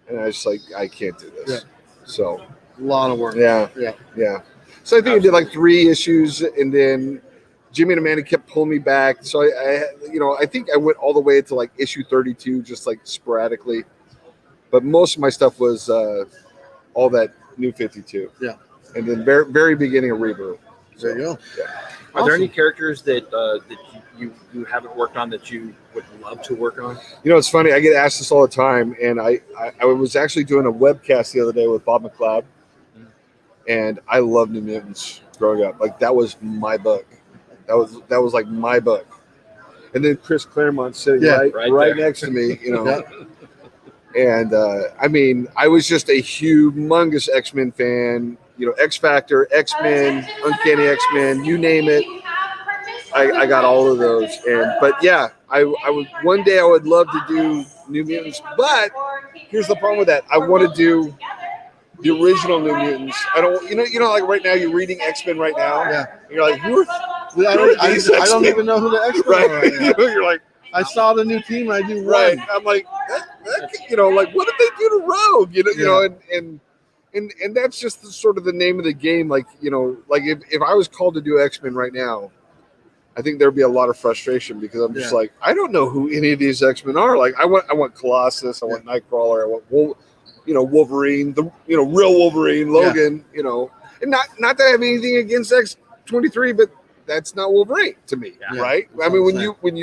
And I was like, I can't do this. Yeah. So A lot of work. yeah. So I think I did like 3 issues, and then Jimmy and Amanda kept pulling me back. So I think I went all the way to like issue 32, just like sporadically. But most of my stuff was all that New 52. Yeah. And then very, very beginning of Rebirth. There you go. Are there any characters that you haven't worked on that you would love to work on? You know, it's funny. I get asked this all the time, and I was actually doing a webcast the other day with Bob McLeod, and I love New Mutants growing up. Like, that was my book. That was like my book. And then Chris Claremont sitting Yeah, right there. next to me, you know. Yeah. And I mean, I was just a humongous X-Men fan. You know, X Factor, X-Men, Uncanny X-Men, you name it. I got all of those. But yeah, I would one day I would love to do New Mutants. But here's the problem with that. I want to do the original New Mutants. I don't, you know, like right now you're reading X-Men right now. Yeah. And you're like, who are I don't even know who the X-Men right? are right now. You're like, I saw the new team. I do right. one. I'm like, that, you know, like, what did they do to Rogue? You know, and that's just sort of the name of the game. Like, you know, like if I was called to do X-Men right now, I think there'd be a lot of frustration because I'm just like, I don't know who any of these X-Men are. Like, I want Colossus, I want Nightcrawler, I want Wolverine, the real Wolverine, Logan, and not that I have anything against X-23, but that's not Wolverine to me, right? I mean, when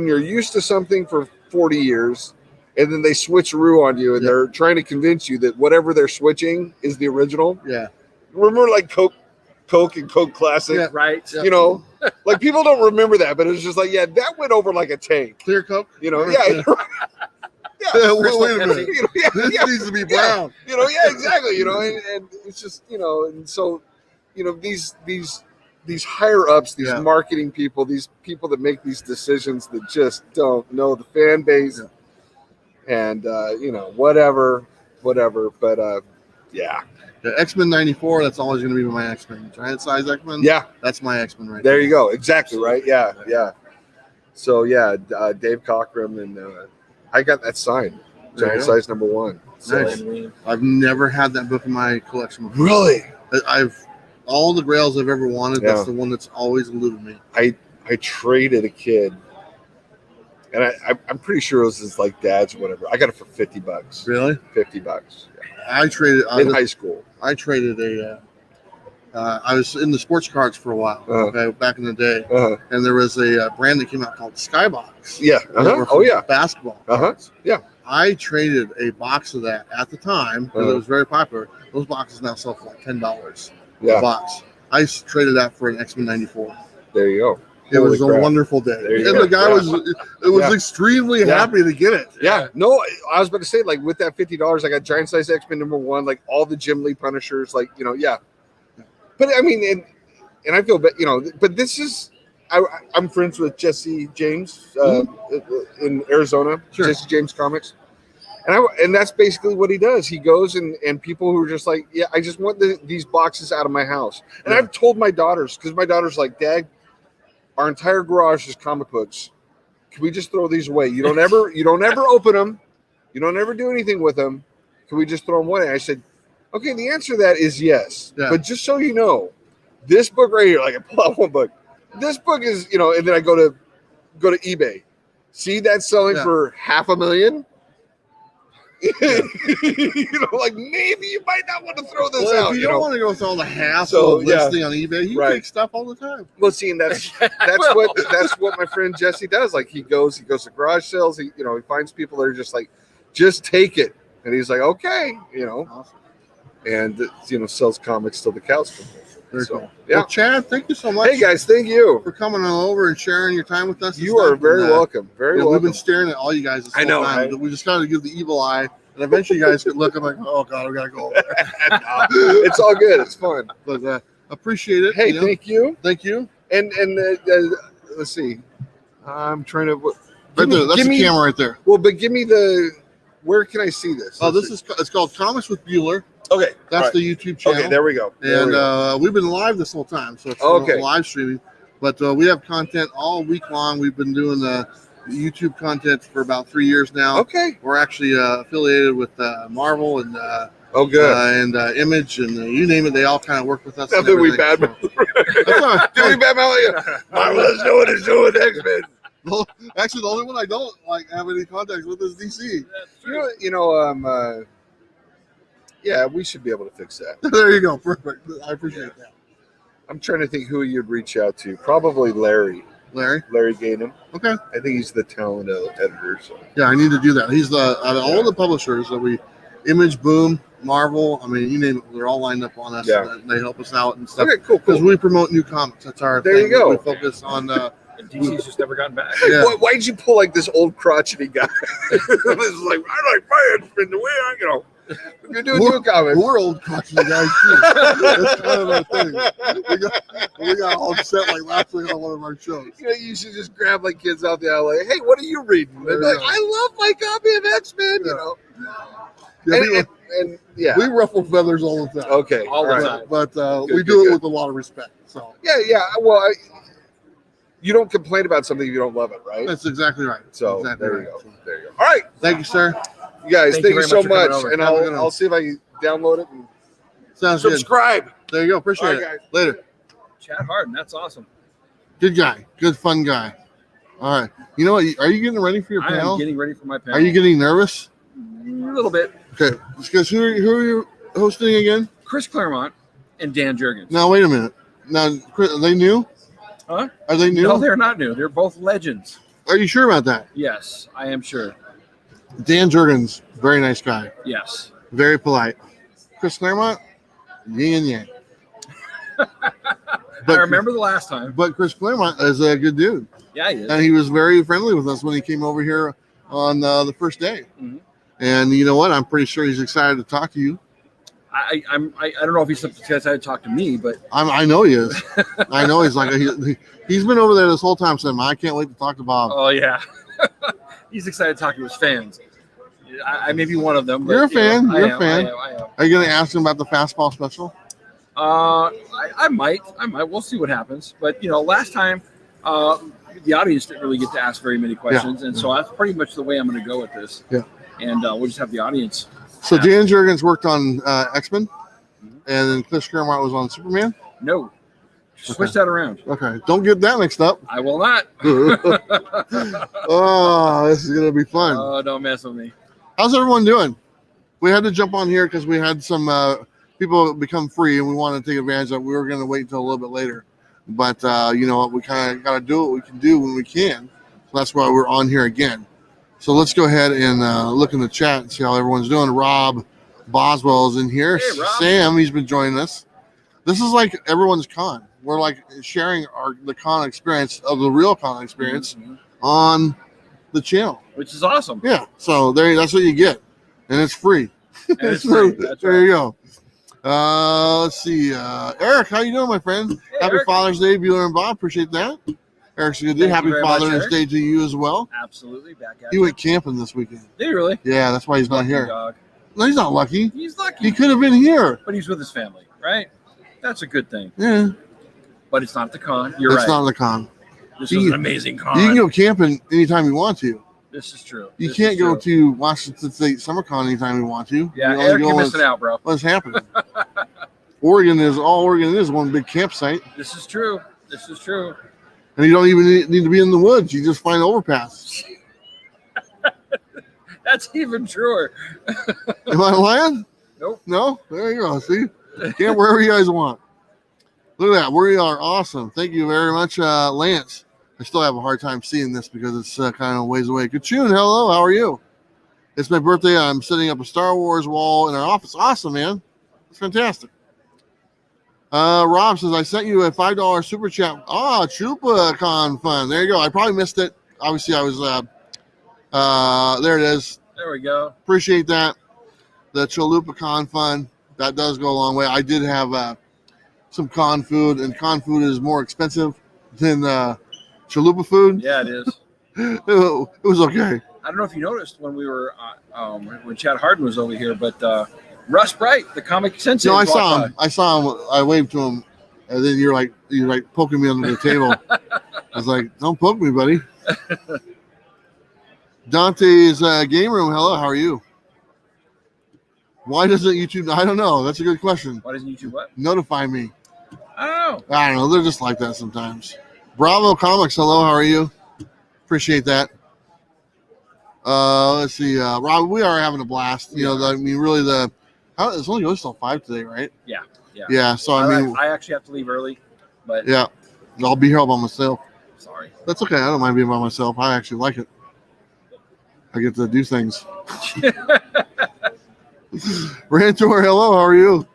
you're used to something for 40 years, and then they switcheroo on you, and they're trying to convince you that whatever they're switching is the original. Yeah. Remember, like Coke and Coke Classic, Right. Like people don't remember that, but it's just like, that went over like a tank. Clear Coke. Yeah. Wait a minute. This needs to be brown. Exactly. And it's just, and so, these higher ups, these marketing people, these people that make these decisions that just don't know the fan base, and whatever. But The X-Men 94, that's always going to be my X-Men. Giant size X-Men. Yeah, that's my X-Men right there. You go. Exactly right. Yeah. So Dave Cockrum, and I got that signed, giant size #1. So, nice. I've never had that book in my collection before. Really? All the Grails I've ever wanted. Yeah. That's the one that's always eluded me. I traded a kid, and I'm pretty sure it was his like dad's or whatever. I got it for $50. Really? $50. I traded In high school. I traded I was in the sports cards for a while, back in the day, and there was a brand that came out called Skybox. Yeah. Basketball. Cards. Yeah. I traded a box of that at the time because it was very popular. Those boxes now sell for like $10 a box. I traded that for an X-Men 94. There you go. It was a wonderful day. And the guy was extremely happy to get it. Yeah. No, I was about to say, like, with that $50, I got giant size X-Men #1, like all the Jim Lee Punishers, like, But I mean, and I feel bad, but this is, I'm friends with Jesse James in Arizona, Jesse James Comics. And that's basically what he does. He goes and people who are just like, I just want these boxes out of my house. And I've told my daughters, because my daughter's like, Dad, our entire garage is comic books. Can we just throw these away? You don't ever open them. You don't ever do anything with them. Can we just throw them away? I said, okay, the answer to that is yes. Yeah. But just so you know, this book right here, like I pull out one book. This book is, and then I go to eBay. See that selling for $500,000? Like maybe you might not want to throw this out. If you don't want to go through all the hassle of listing on eBay, you take stuff all the time. Well, see, and that's what my friend Jesse does. Like he goes to garage sales. He finds people that are just like, just take it, and he's like, okay, Awesome. And sells comics till the cows come home. Very cool. Yeah. Well, Chad, thank you so much. Hey guys, thank you for coming on over and sharing your time with us. You are very welcome. Very welcome. We've been staring at all you guys this whole time. Right? We just got to give the evil eye, and eventually you guys could look. I'm like, oh god, we gotta go over there. It's all good. It's fun. But appreciate it. Hey, thank you. Thank you. And let's see. I'm trying to. Right there. That's the camera right there. Well, but give me where can I see this? It's called Comics with Bueller. Okay. That's the YouTube channel. Okay, there we go. And we've been live this whole time, so it's live streaming. But we have content all week long. We've been doing the YouTube content for about 3 years now. Okay. We're actually affiliated with Marvel and and Image and you name it. They all kind of work with us. Nothing we bad. Did we bad Marvel is doing is doing X-Men. Well, actually, the only one I don't have any contacts with is DC. Yeah, we should be able to fix that. There you go. Perfect. I appreciate that. I'm trying to think who you'd reach out to. Probably Larry. Larry Gaynham. Okay. I think he's the talent editor. So. Yeah, I need to do that. He's out of all the publishers that Image, Boom, Marvel. I mean, you name it. They're all lined up on us. Yeah. And they help us out and stuff. Okay, cool. Because we promote new comics. That's our thing. There you go. We focus on. And DC's just never gotten back. Yeah. Why'd you pull like this old crotchety guy? This is like, I like my X-Men the way I You're doing new comics. We're old crotchety guys too. That's kind of our thing. We got all upset like last week on one of our shows. You should just grab like kids out there like, hey, what are you reading? They're like, I love my copy of X-Men. Yeah, we ruffle feathers all the time. Okay, all the time. But we do it with a lot of respect. So yeah. Well, you don't complain about something if you don't love it, right? That's exactly right. So exactly there you go. All right. Thank you, sir. You guys, thank you so much. And over. I'll see if I can download it and Sounds good. Subscribe. There you go. Appreciate All it. right, guys. Later. Chad Harden, that's awesome. Good guy. Good fun guy. All right. You know what? Are you getting ready for your I panel? am getting ready for my panel. Are you getting nervous? a little bit? Okay. Because who are you hosting again? Chris Claremont and Dan Jurgens. Now wait a minute. Now are they new? Huh? Are they new? No, they're not new. They're both legends. Are you sure about that? Yes, I am sure. Dan Jurgens, very nice guy, Yes. very polite. Chris Claremont, yin and yang. I remember the last time. But Chris Claremont is a good dude, Yeah, he is. and he was very friendly with us when he came over here on the first day. Mhm. And you know what? I'm pretty sure he's excited to talk to you. I don't know if he's excited to talk to me, but I know he is. I know he's like he's been over there this whole time saying, "I can't wait to talk to Bob." oh yeah, he's excited to talk to his fans. I may be one of them. But, You're a fan. I You're a am, fan. I am. Are you going to ask him about the fastball special? I might. We'll see what happens. But last time, the audience didn't really get to ask very many questions, and so that's pretty much the way I'm going to go with this. Yeah. And we'll just have the audience. So Dan Jurgens worked on X-Men, and then Chris Claremont was on Superman. No, switch that around. Okay, don't get that mixed up. I will not. Oh, this is gonna be fun. Oh, don't mess with me. How's everyone doing? We had to jump on here because we had some people become free, and we wanted to take advantage of it. We were going to wait until a little bit later, but you know what? We kind of got to do what we can do when we can. So that's why we're on here again. So let's go ahead and look in the chat and see how everyone's doing. Rob Boswell is in here. Hey, Rob. Sam, he's been joining us. This is like everyone's con. We're like sharing the con experience of the real con experience Mhm. on the channel. Which is awesome. Yeah, so that's what you get, and it's free. And it's So, free. That's there right. you go. Let's see. Eric, how you doing, my friend? Hey, Happy Eric. Father's Day, Bueller and Bob. Appreciate that. Eric's a good dude. Thank you Happy very much, Father's Eric. Day to you as well. Absolutely. Back at He you. went camping this weekend. Did he really? Yeah, that's why he's not Lucky here. dog. No, he's not lucky. He's lucky. He could have been here. But he's with his family, right? That's a good thing. Yeah, But it's not the con. You're that's right. not the con. This You- was an amazing con. You can go camping anytime you want to. This is true. You This can't is go true. to Washington State Summer Con anytime you want to. Yeah, You only Eric, go you're when missing out, bro. What's happening? Oregon is one big campsite. This is true. This is true. And you don't even need to be in the woods. You just find overpass. That's even truer. Am I lying? Nope. No? There you go. See? Camp wherever you guys want. Look at that. We are awesome. Thank you very much, Lance. I still have a hard time seeing this because it's kind of ways away. Kachun, hello. How are you? It's my birthday. I'm setting up a Star Wars wall in our office. Awesome, man. It's fantastic. Rob says, I sent you a $5 super chat. Ah, ChupaCon fun. There you go. I probably missed it. Obviously, I was there it is. There we go. Appreciate that. The Chalupa Con fun. That does go a long way. I did have some con food, and con food is more expensive than Chalupa food. Yeah, it is. It was okay. I don't know if you noticed when we were when Chad Harden was over here, but Russ Bright, the comic sensei. No, I walked saw by. him. I saw him. I waved to him, and then you're like poking me under the table. I was like, "Don't poke me, buddy." Dante's game room. Hello, how are you? Why doesn't YouTube? I don't know. That's a good question. Why doesn't YouTube what? Notify me. Oh, I don't know. They're just like that sometimes. Bravo Comics. Hello, how are you? Appreciate that. Let's see. Rob, we are having a blast. You know, I mean, really, it's only goes till 5 today, right? yeah. Yeah. So I mean, I actually have to leave early, but yeah, I'll be here all by myself. sorry. That's okay. I don't mind being by myself. I actually like it. I get to do things. Rantor, hello. How are you?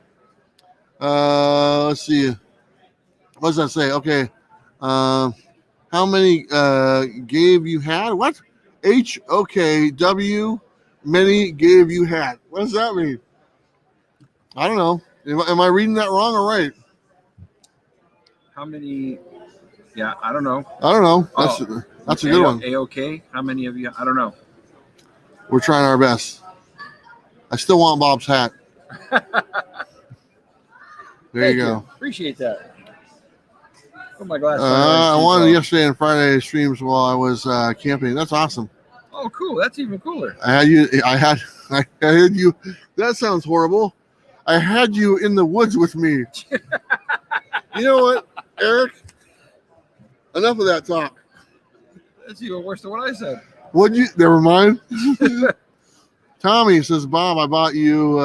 Let's see. What does that say? Okay. How many gave you had? What? HOKW. Many gave you had. What does that mean? I don't know. Am I reading that wrong or right? How many? Yeah, I don't know. I don't know. Oh. That's a good one. A-OK? How many of you? I don't know. We're trying our best. I still want Bob's hat. There Thank you go. Appreciate that. Put my glasses I on. wanted yesterday and Friday streams while I was camping. That's awesome. Oh, cool. That's even cooler. I had you. That sounds horrible. I had you in the woods with me. You know what, Eric? Enough of that talk. That's even worse than what I said. Would you? Never mind. Tommy says, Bob, I bought you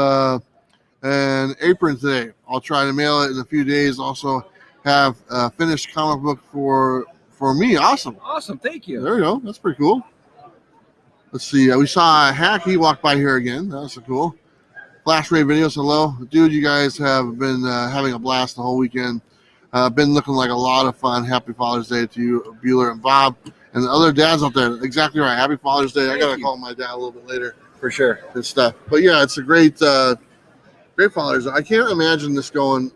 an apron today. I'll try to mail it in a few days. Also, have a finished comic book for me. Awesome. Awesome. Thank you. There you go. That's pretty cool. Let's see. We saw Hack. He walked by here again. That's so cool. Flash Ray Videos. Hello, dude. You guys have been having a blast the whole weekend. Been looking like a lot of fun. Happy Father's Day to you, Bueller and Bob, and the other dads out there. Exactly right. Happy Father's Day. I gotta call my dad a little bit later. For sure. And stuff. But yeah, it's a great Father's Day. I can't imagine this going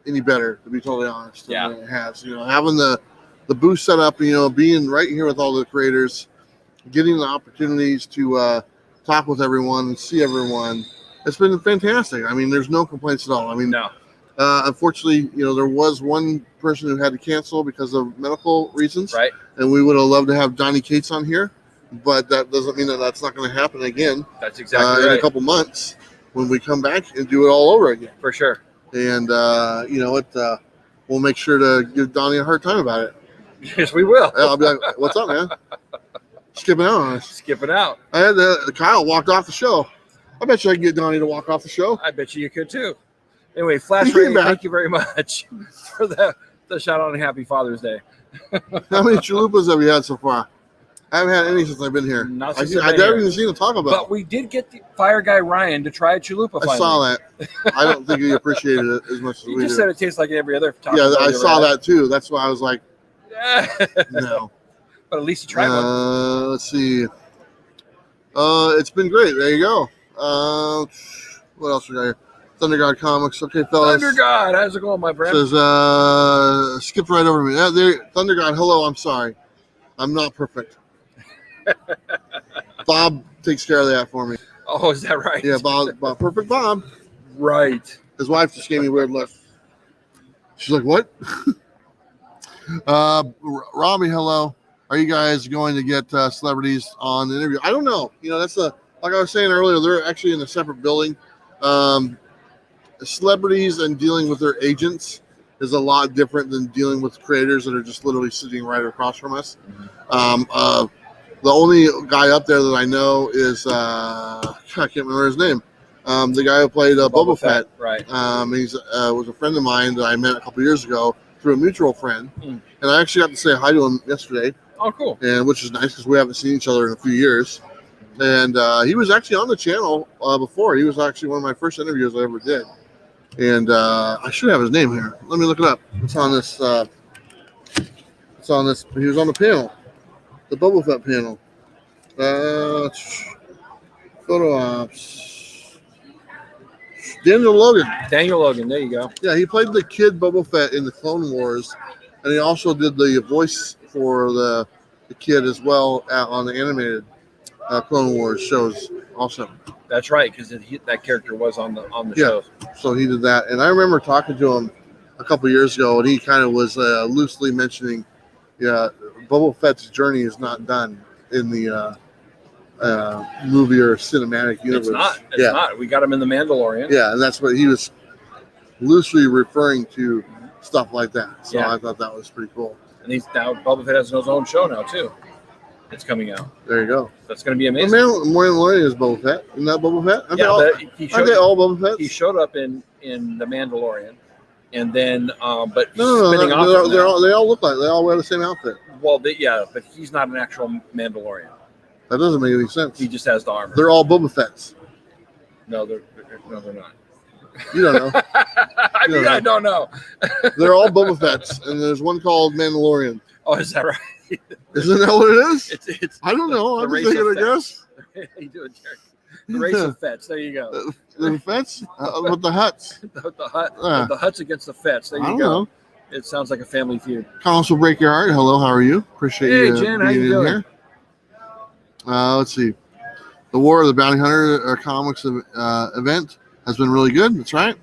any better, to be totally honest. Than it has. Having the booth set up, being right here with all the creators, getting the opportunities to talk with everyone and see everyone. It's been fantastic. I mean, there's no complaints at all. I mean, No. Unfortunately, there was one person who had to cancel because of medical reasons. Right. And we would have loved to have Donnie Cates on here, but that doesn't mean that that's not going to happen again. That's exactly In right. a couple months when we come back and do it all over again. For sure. And we'll make sure to give Donnie a hard time about it. Yes, we will. I'll be like, "What's up, man? Skipping out on us." Skip it out. I had Kyle walked off the show. I bet you I can get Donnie to walk off the show. I bet you could too. Anyway, Flash He came Ray, back. thank you very much for the shout out and Happy Father's Day. How many chalupas have you had so far? I haven't had any since I've been here. Not I since I've been never here. even seen a Taco Bell. But we did get the fire guy Ryan to try a chalupa. I saw that. I don't think he appreciated it as much as He we just did. said it tastes like every other Taco Yeah, Bell I you ever saw had. that too. That's why I was like, But no. at least you tried one. Let's see. It's been great. There you go. What else we got here? Thunder God Comics. Okay, fellas. Thunder God, how's it going, my friend? Says skipped right over me. There, Thunder God. Hello. I'm sorry. I'm not perfect. Bob takes care of that for me. Oh, is that right? Yeah, Bob. Perfect Bob. Right. His wife just gave me a weird look. She's like, "What?" Robbie, hello. Are you guys going to get celebrities on the interview? I don't know. That's like I was saying earlier. They're actually in a separate building. Celebrities and dealing with their agents is a lot different than dealing with creators that are just literally sitting right across from us. The only guy up there that I know is I can't remember his name. The guy who played Boba Fett. Right. He's was a friend of mine that I met a couple years ago through a mutual friend, Mm. and I actually got to say hi to him yesterday, Oh, cool. and which is nice because we haven't seen each other in a few years. And he was actually on the channel before. He was actually one of my first interviews I ever did, and I should have his name here. Let me look it up. It's on this. It's on this. He was on the panel, the Boba Fett panel. Photo ops. Daniel Logan. Daniel Logan, there you go. Yeah, he played the kid Boba Fett in the Clone Wars, and he also did the voice for the kid as well on the animated Clone Wars shows also. That's right, because that character was on the Yeah. show. So he did that, and I remember talking to him a couple years ago, and he kind of was loosely mentioning, Boba Fett's journey is not done in the movie or cinematic universe. It's not. It's not. We got him in the Mandalorian. Yeah, and that's what he was loosely referring to, stuff like that. So Yeah. I thought that was pretty cool. And he's now Boba Fett has his own show now too. It's coming out. There you go. That's going to be The amazing. Mandalorian is Boba Fett. Isn't that Boba Fett? Aren't, Yeah, they, all, but he aren't they showed, all Boba Fett? he showed up in the Mandalorian, and then but No, spinning off. of they now. all look like they all wear the same outfit. Well, yeah, but he's not an actual Mandalorian. That doesn't make any sense. He just has the armor. They're all Boba Fetts. No, they're not. You don't know. I mean, Yeah. I don't know. They're all Boba Fetts, and there's one called Mandalorian. Oh, is that right? Isn't that what it is? It's I don't know. the I'm race just thinking, of I guess. you do it, Jared. The race of Fets. There you go. The Fetts with the huts. The Huts against the Fets. There I you don't go. know. It sounds like a family feud. Comments will break your heart. Hello, how are you? Appreciate Hey, you Jen, how being you in doing? here. Let's see. The War of the Bounty Hunter comics event has been really good. That's right.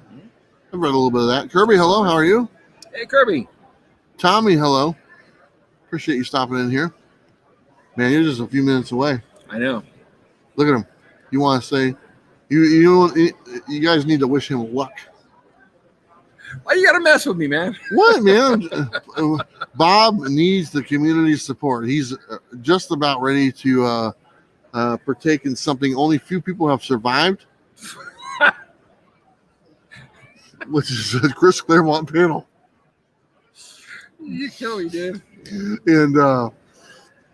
I've read a little bit of that. Kirby, hello. How are you? Hey, Kirby. Tommy, hello. Appreciate you stopping in here. Man, you're just a few minutes away. I know. Look at him. You want to say You guys need to wish him luck. Why you gotta mess with me, man? What, man? Bob needs the community's support. He's just about ready to partake in something only few people have survived, which is a Chris Claremont panel. You kill me, dude. And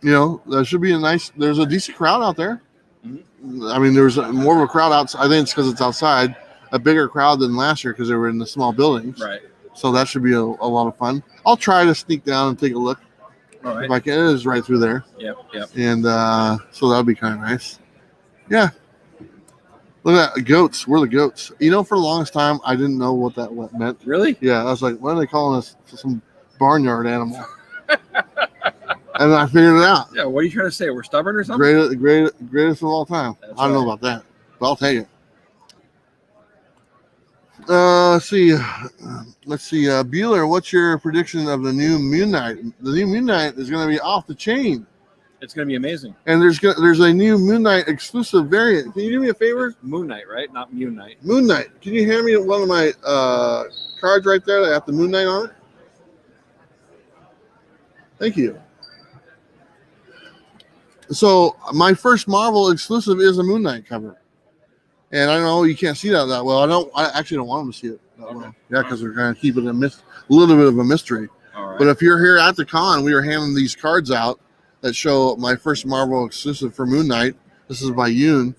there should be there's a decent crowd out there. I mean, there's more of a crowd outside. I think it's because it's outside, a bigger crowd than last year because they were in the small buildings. Right. So that should be a lot of fun. I'll try to sneak down and take a look All right. if I can. It is right through there. Yep. And so that'll be kind of nice. Yeah. Look at that. Goats. We're the goats. For the longest time, I didn't know what that meant. Really? Yeah. I was like, what are they calling us? Some barnyard animal. And I figured it out. Yeah. What are you trying to say? We're stubborn or something? Greatest of all time. That's I don't know right. about that, but I'll take it. Let's see. Bueller, what's your prediction of the new Moon Knight? The new Moon Knight is going to be off the chain. It's gonna be amazing. And there's a new Moon Knight exclusive variant. Can you do me a favor? Moon Knight, right? Not Moon Knight. Moon Knight. Can you hand me one of my cards right there that have the Moon Knight on it? Thank you. So my first Marvel exclusive is a Moon Knight cover. And I know you can't see that well. I actually don't want them to see it that well. Yeah, because we're going to keep it a little bit of a mystery. All right. But if you're here at the con, we are handing these cards out that show my first Marvel exclusive for Moon Knight. This is by Yoon,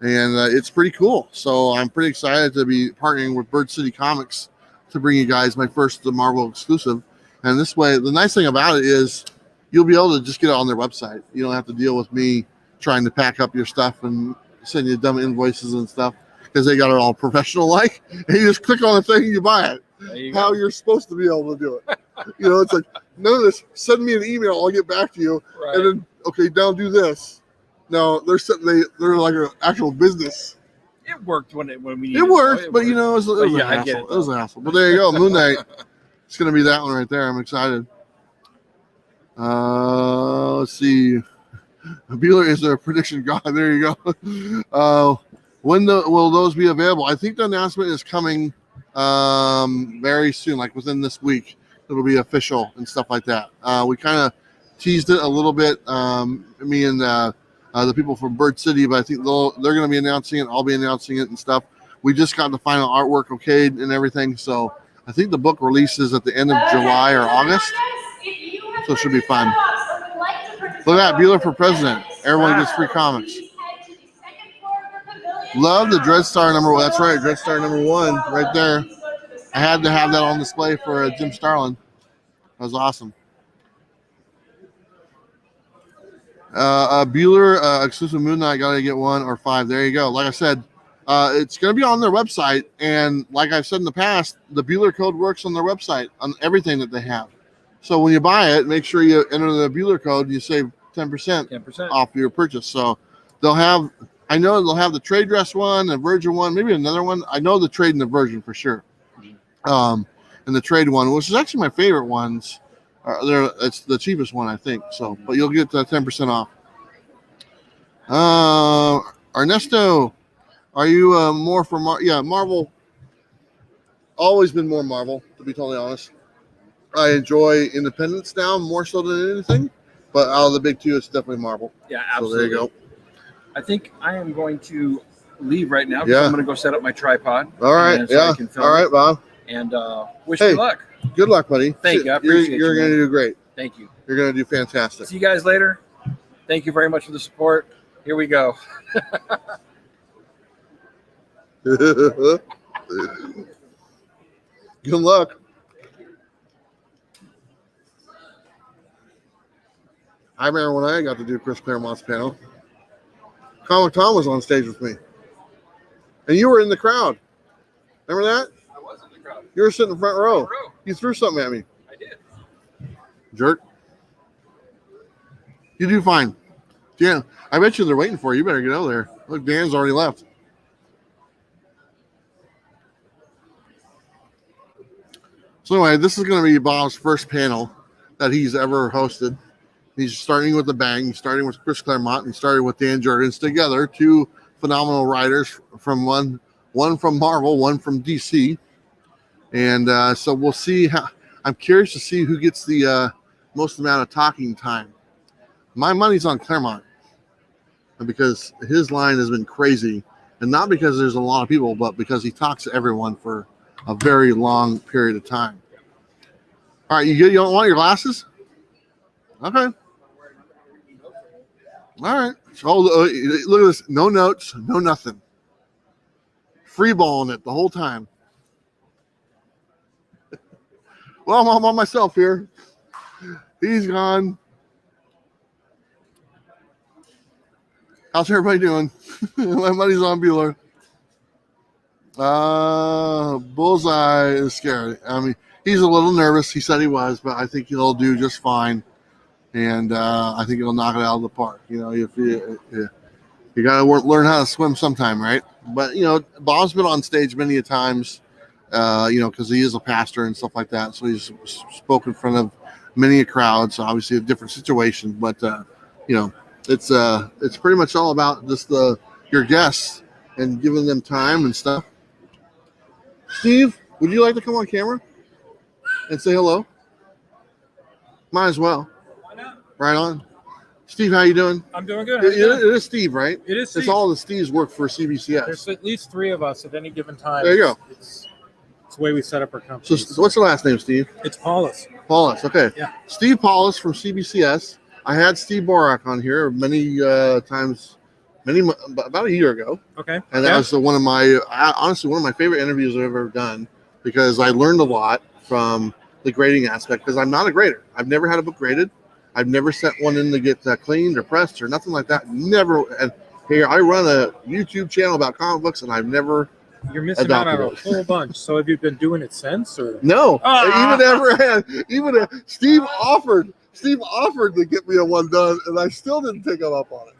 and it's pretty cool. So I'm pretty excited to be partnering with Bird City Comics to bring you guys my first Marvel exclusive. And this way, the nice thing about it is you'll be able to just get it on their website. You don't have to deal with me trying to pack up your stuff and send you dumb invoices and stuff because they got it all professional like. And you just click on the thing and you buy it. There you How go. you're supposed to be able to do it. It's like, none of this. Send me an email. I'll get back to you. Right. And then, okay, now do this. No, they're like an actual business. It worked when we. It worked, but it was But a yeah, I hassle. get it, It was a hassle. But there you go, Moon Knight. It's gonna be that one right there. I'm excited. Let's see. Bueller is a prediction god. There you go. When will those be available? I think the announcement is coming very soon, like within this week. It'll be official and stuff like that. We kind of teased it a little bit, me and the people from Bird City, but I think they're going to be announcing it. I'll be announcing it and stuff. We just got the final artwork okayed and everything, so I think the book releases at the end of July or August, so it should be fun. Look at that, Bueller for president. Everyone gets free comics. Love the Dreadstar number one. That's right, Dreadstar number one right there. I had to have that on display for Jim Starlin. That was awesome. Bueller exclusive Moon Knight, gotta get 1 or 5. There you go. Like I said, it's gonna be on their website, and like I've said in the past, the Bueller code works on their website on everything that they have. So when you buy it, make sure you enter the Bueller code and you save 10% 10%. off your purchase. So I know they'll have the trade dress one, the Virgin one, maybe another one. I know the trade and the Virgin for sure. And the trade one, which is actually my favorite ones. It's the cheapest one, I think. So, but you'll get 10% off. Ernesto, are you more for Marvel? Always been more Marvel, to be totally honest. I enjoy Independence now more so than anything, but out of the big two, it's definitely Marvel. Yeah, So absolutely. there you go. I think I am going to leave right now because Yeah. I'm going to go set up my tripod. All right, and so I can film all right, Bob. And wish Hey. you luck. Good luck, buddy. Thank you. I You're appreciate you, going to man. do great. Thank you. You're going to do fantastic. See you guys later. Thank you very much for the support. Here we go. Good luck. I remember when I got to do Chris Claremont's panel. Comic Tom was on stage with me. And you were in the crowd. Remember that? I was in the crowd. You were sitting in the front row. You threw something at me. I did. Jerk. You do fine. Dan, I bet you they're waiting for you. You better get over there. Look, Dan's already left. So anyway, this is going to be Bob's first panel that he's ever hosted. He's starting with a bang. He's starting with Chris Claremont and starting with Dan Jurgens together, two phenomenal writers from one from Marvel, one from DC, and so we'll see how. I'm curious to see who gets the most amount of talking time. My money's on Claremont, because his line has been crazy, and not because there's a lot of people, but because he talks to everyone for a very long period of time. All right, you good? You don't want your glasses? Okay. All right. So look at this. No notes, no nothing. Free balling it the whole time. Well, I'm on myself here. He's gone. How's everybody doing? My money's on Bueller. Bullseye is scary. I mean, he's a little nervous. He said he was, but I think he'll do just fine. And I think he'll knock it out of the park. You know, if you got to learn how to swim sometime, right? But, you know, Bob's been on stage many a times, you know, because he is a pastor and stuff like that. So he's spoken in front of many a crowd. So obviously a different situation. But, you know, it's pretty much all about just your guests and giving them time and stuff. Steve, would you like to come on camera and say hello? Might as well. Why not? Right on. Steve, how you doing? I'm doing good. It is Steve, right? It is Steve. It's all the Steves work for CBCS. There's at least 3 of us at any given time. There you go. It's the way we set up our company. So what's the last name, Steve? It's Paulus. Paulus. Okay. Yeah. Steve Paulus from CBCS. I had Steve Borak on here many times, about a year ago. Okay. And that was honestly one of my favorite interviews I've ever done, because I learned a lot from the grading aspect, because I'm not a grader. I've never had a book graded. I've never sent one in to get cleaned or pressed or nothing like that. Never. And here I run a YouTube channel about comic books, and I've never. You're missing out on a adopted it. whole bunch. So have you been doing it since, or? No, Ah! even ever had. Steve offered to get me a one done, and I still didn't take him up on it.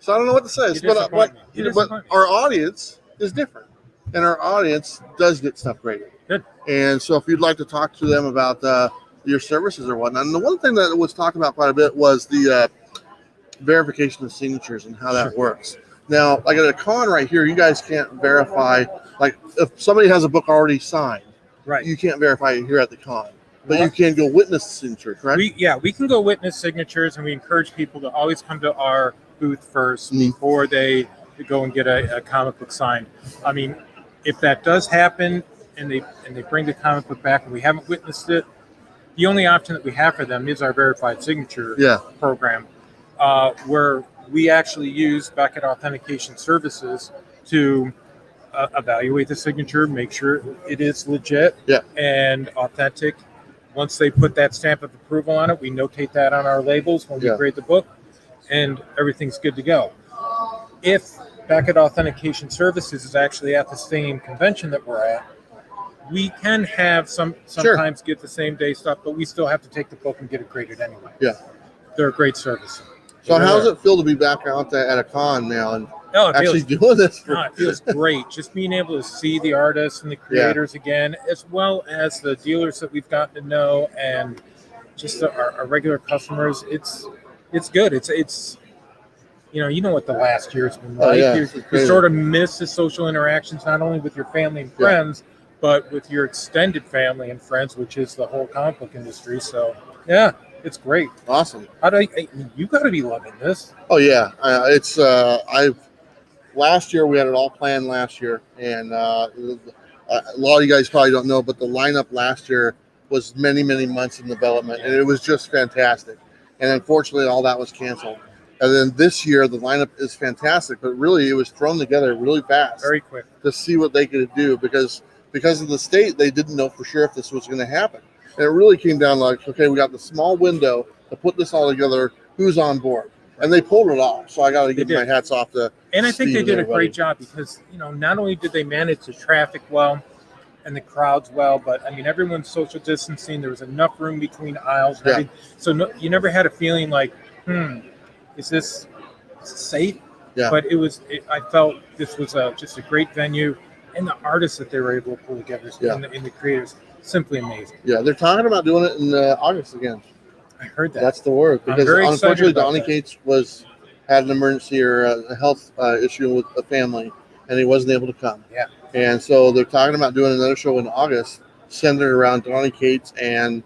So I don't know what to say. You disappoint me. You But disappoint me. our audience is different, and our audience does get stuff graded. Good. And so if you'd like to talk to them about your services or whatnot, and the one thing that was talked about quite a bit was the verification of signatures and how that works. Now, like at a con right here, you guys can't verify. Like if somebody has a book already signed, Right. you can't verify it here at the con, but you can go witness the signature, correct? We can go witness signatures, and we encourage people to always come to our booth first Mhm. before they go and get a comic book signed. I mean, if that does happen and they bring the comic book back and we haven't witnessed it, the only option that we have for them is our verified signature program, where we actually use Beckett Authentication Services to evaluate the signature, make sure it is legit and authentic. Once they put that stamp of approval on it, we notate that on our labels when we grade the book, and everything's good to go. If Beckett Authentication Services is actually at the same convention that we're at, we can have sometimes get the same day stuff, but we still have to take the book and get it graded anyway. Yeah. They're a great service. So how does it feel to be back out at a con now and No, it actually feels, doing this? no, it feels great. Just being able to see the artists and the creators again, as well as the dealers that we've gotten to know, and just our regular customers. It's good. It's you know what the last year's been like. You sort of miss the social interactions, not only with your family and friends, but with your extended family and friends, which is the whole comic book industry. So yeah, it's great. Awesome. You got to be loving this. Oh yeah, last year we had it all planned last year, and a lot of you guys probably don't know, but the lineup last year was many months in development, and it was just fantastic. And unfortunately, all that was canceled. And then this year, the lineup is fantastic, but really, it was thrown together really fast, Very quick. to see what they could do, because of the state, they didn't know for sure if this was going to happen. And it really came down like, okay, we got the small window to put this all together. Who's on board? And they pulled it off. So I got to give my hats off to. And I think Steve they and did a everybody. great job, because not only did they manage the traffic well and the crowds well, but I mean everyone's social distancing. There was enough room between aisles. Yeah. So you never had a feeling like, is this safe? Yeah. But I felt this was just a great venue, and the artists that they were able to pull together, and the creators, simply amazing. Yeah, they're talking about doing it in August again. I heard that. That's the word, because very excited unfortunately about Donny that. Cates had an emergency or a health issue with a family, and he wasn't able to come. Yeah. And so they're talking about doing another show in August, centered around Donnie Cates and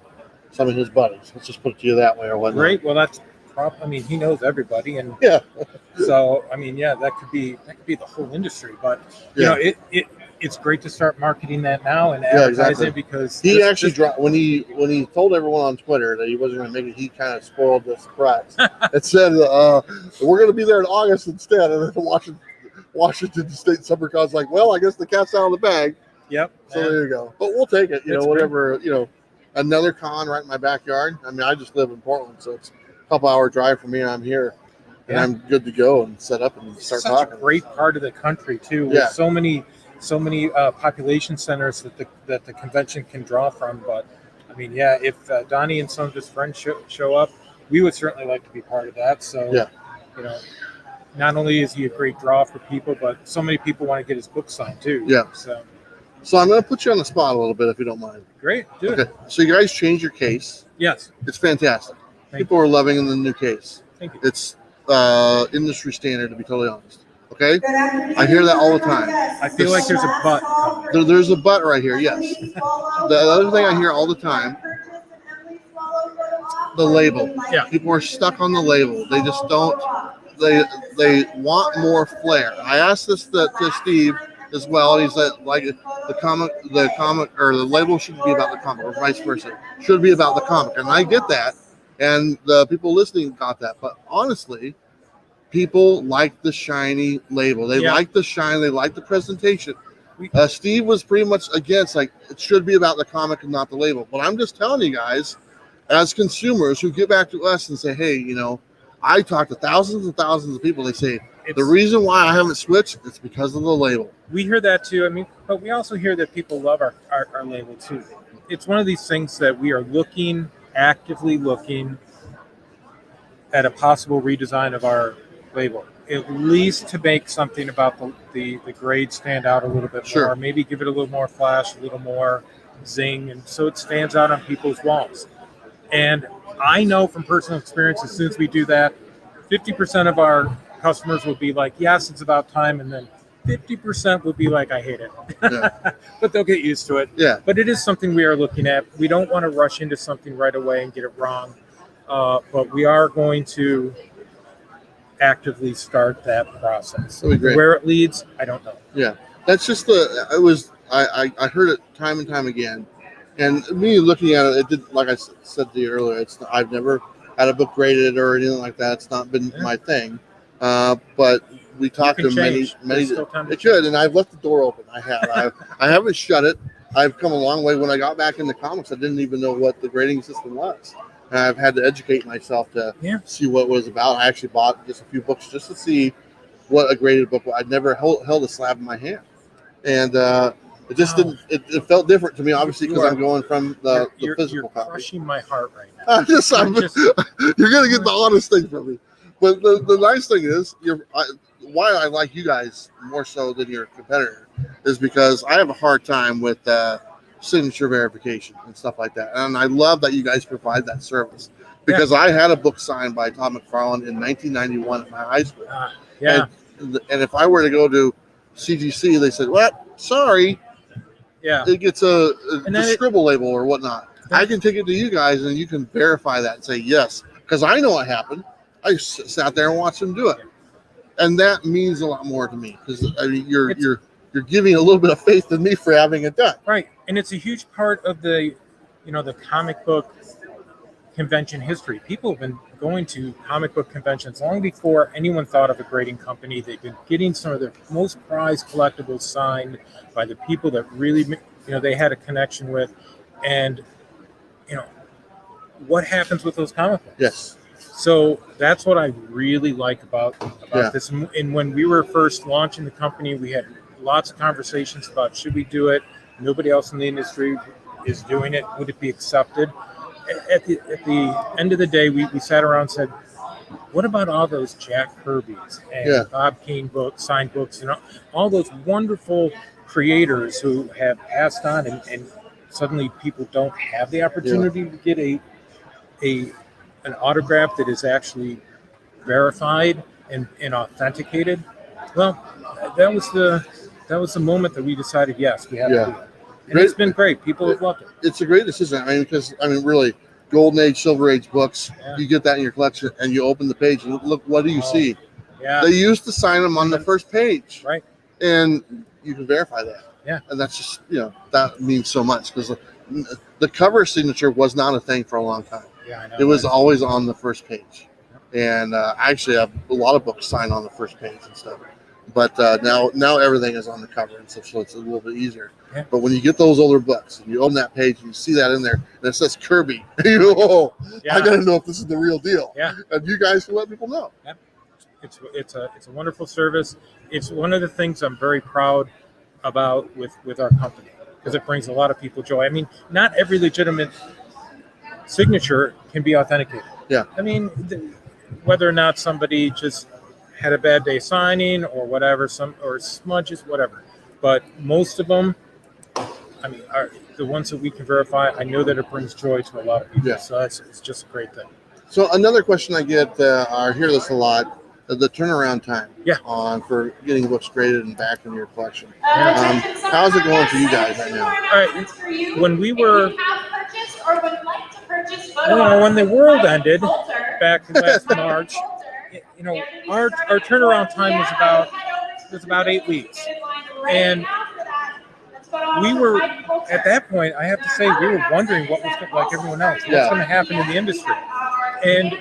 some of his buddies. Let's just put it to you that way or whatnot. Great. Well, that's I mean, he knows everybody, and Yeah. so I mean, yeah, that could be the whole industry. But you Yeah. know, it's great to start marketing that now and Yeah, advertising exactly. it because He this- actually dropped when he told everyone on Twitter that he wasn't going to make it. He kind of spoiled the surprise. It said we're going to be there in August instead, and then Washington State SummerCon's like, well, I guess the cat's out of the bag. Yep. So and- there you go. But we'll take it. You That's know, whatever. You know, another con right in my backyard. I mean, I just live in Portland, so it's a couple-hour drive for me. I'm here, and Yeah. I'm good to go and set up and start such talking. a great part of the country too. Yeah. With so many population centers that the convention can draw from. But I mean, yeah, if Donnie and some of his friends show up, we would certainly like to be part of that. So Yeah. you know, not only is he a great draw for people, but so many people want to get his book signed too. Yeah. So So I'm going to put you on the spot a little bit, if you don't mind. great, do Okay. it. So you guys changed your case. Yes, It's fantastic. Thank People are loving the new case. thank you. It's industry standard, to be totally honest. Okay, I hear that all the time. I feel like there's a but coming. There's a but right here. Yes. The other thing I hear all the time, the label. Yeah. People are stuck on the label. They just don't. They want more flair. I asked this to Steve as well. He said like the comic or the label shouldn't be about the comic, or vice versa. Should be about the comic, and I get that. And the people listening got that. But honestly, people like the shiny label. They Yeah. like the shine. They like the presentation. Steve was pretty much against, like, it should be about the comic and not the label. But I'm just telling you guys, as consumers who get back to us and say, hey, you know, I talk to thousands and thousands of people. They say, It's- the reason why I haven't switched is because of the label. We hear that too. I mean, but we also hear that people love our label too. It's one of these things that we are actively looking at a possible redesign of our label, at least to make something about the grade stand out a little bit Sure. more, maybe give it a little more flash, a little more zing, and so it stands out on people's walls. And I know from personal experience, as soon as we do that, 50% of our customers will be like, yes, it's about time, and then 50% will be like, I hate it. Yeah. But they'll get used to it. Yeah. But it is something we are looking at. We don't want to rush into something right away and get it wrong. But we are going to actively start that process. That'd be great. Where it leads, I don't know. Yeah. That's just I heard it time and time again. And me looking at it, it did, like I said to you earlier, I've never had a book graded or anything like that. It's not been my thing. But we talked to can many. change. There's still time to It should, and I've left the door open. I have. I haven't shut it. I've come a long way. When I got back into comics, I didn't even know what the grading system was. And I've had to educate myself to see what it was about. I actually bought just a few books just to see what a graded book was. I'd never held a slab in my hand, and it just didn't. It felt different to me, obviously, because I'm going from the You're physical copy. crushing my heart right now. I'm just, I'm just- you're gonna get the honest thing from me. But the nice thing is, why I like you guys more so than your competitor is because I have a hard time with signature verification and stuff like that, and I love that you guys provide that service because I had a book signed by Todd McFarlane in 1991 at my high school, Yeah. and if I were to go to CGC, they said, "Well, sorry, Yeah. it gets a And then it- scribble label or whatnot." I can take it to you guys and you can verify that and say yes, because I know what happened. I sat there and watched them do it, and that means a lot more to me because I mean you're giving a little bit of faith in me for having it done. Right. And it's a huge part of the comic book convention history. People have been going to comic book conventions long before anyone thought of a grading company. They've been getting some of the most prized collectibles signed by the people that really, they had a connection with. And, what happens with those comic books? Yes. So that's what I really like about Yeah. this. And when we were first launching the company, we had lots of conversations about should we do it? Nobody else in the industry is doing it. Would it be accepted? At the end of the day, we sat around and said, what about all those Jack Kirby's and Bob Kane books, signed books, and all those wonderful creators who have passed on and suddenly people don't have the opportunity to get an autograph that is actually verified. and authenticated, well, that was the moment that we decided, yes, we have Yeah. to do it. And it's been great. People have loved it. It's a great decision. I mean, because really, Golden Age, Silver Age books, Yeah. you get that in your collection, and you open the page, and look, what do you Oh. see? Yeah. They used to sign them on the first page, Right. and you can verify that. Yeah. And that's just that means so much because the cover signature was not a thing for a long time. Yeah, I know. It was always on the first page, and actually, I have a lot of books signed on the first page and stuff. But now everything is on the cover and stuff, so it's a little bit easier. Yeah. But when you get those older books and you open that page and you see that in there and it says Kirby, you go, oh, Yeah. I got to know if this is the real deal. Yeah. And you guys can let people know. It's a wonderful service. It's one of the things I'm very proud about with our company because it brings a lot of people joy. I mean, not every legitimate signature can be authenticated. Yeah. I mean, whether or not somebody just had a bad day signing or whatever, or smudges, whatever. But most of them, I mean, are the ones that we can verify. I know that it brings joy to a lot of people. Yeah. So it's just a great thing. So another question I get, I hear this a lot, the turnaround time Yeah. for getting books graded and back in your collection. How's it going for you guys right now? All right. When we were, you know, when the world ended back last March, our turnaround time was about 8 weeks. And we were, at that point, I have to say, we were wondering what was like everyone else, what's Yeah. going to happen in the industry. And,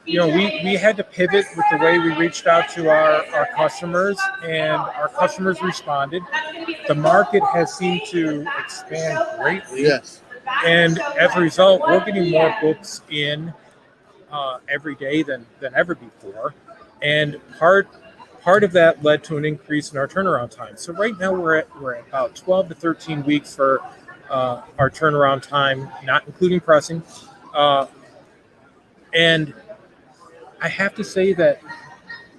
we had to pivot with the way we reached out to our customers, and our customers responded. The market has seemed to expand greatly. Yes. And as a result, we're getting more books in every day than ever before. And part of that led to an increase in our turnaround time. So right now we're at about 12 to 13 weeks for our turnaround time, not including pressing. And I have to say that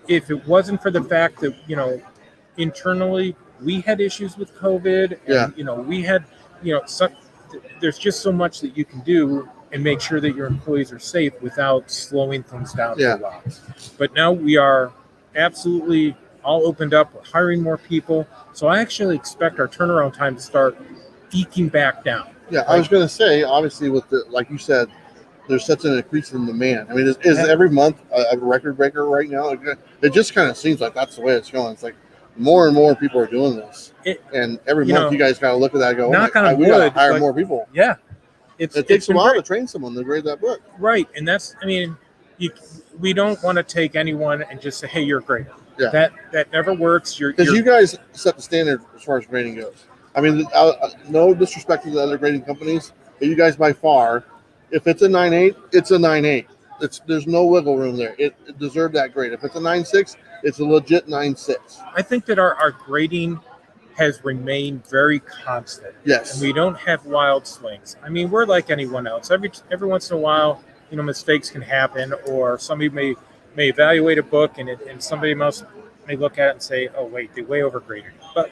if it wasn't for the fact that, internally we had issues with COVID, and, Yeah. we had, there's just so much that you can do and make sure that your employees are safe without slowing things down Yeah. for a while. But now we are absolutely all opened up. We're hiring more people. So I actually expect our turnaround time to start eking back down. Yeah, I was going to say, obviously, with like you said, there's such an increase in demand. I mean, is Yeah. every month a record breaker right now? It just kind of seems like that's the way it's going. It's like more and more people are doing this, and every month you guys got to look at that and go, knock oh my on God, we got to wood, hire like- more people. Yeah. It takes a been while great. to train someone to grade that book. Right, and we don't want to take anyone and just say, "Hey, you're great." Yeah. That never works. Because you guys set the standard as far as grading goes. I mean, no disrespect to the other grading companies, but you guys by far, if it's a 9.8, it's a 9.8. There's no wiggle room there. It deserved that grade. If it's a 9.6, it's a legit 9.6. I think that our grading has remained very constant. Yes. And we don't have wild swings. I mean, we're like anyone else. Every once in a while, mistakes can happen, or somebody may evaluate a book and somebody else may look at it and say, "Oh, wait, they way overgraded it." But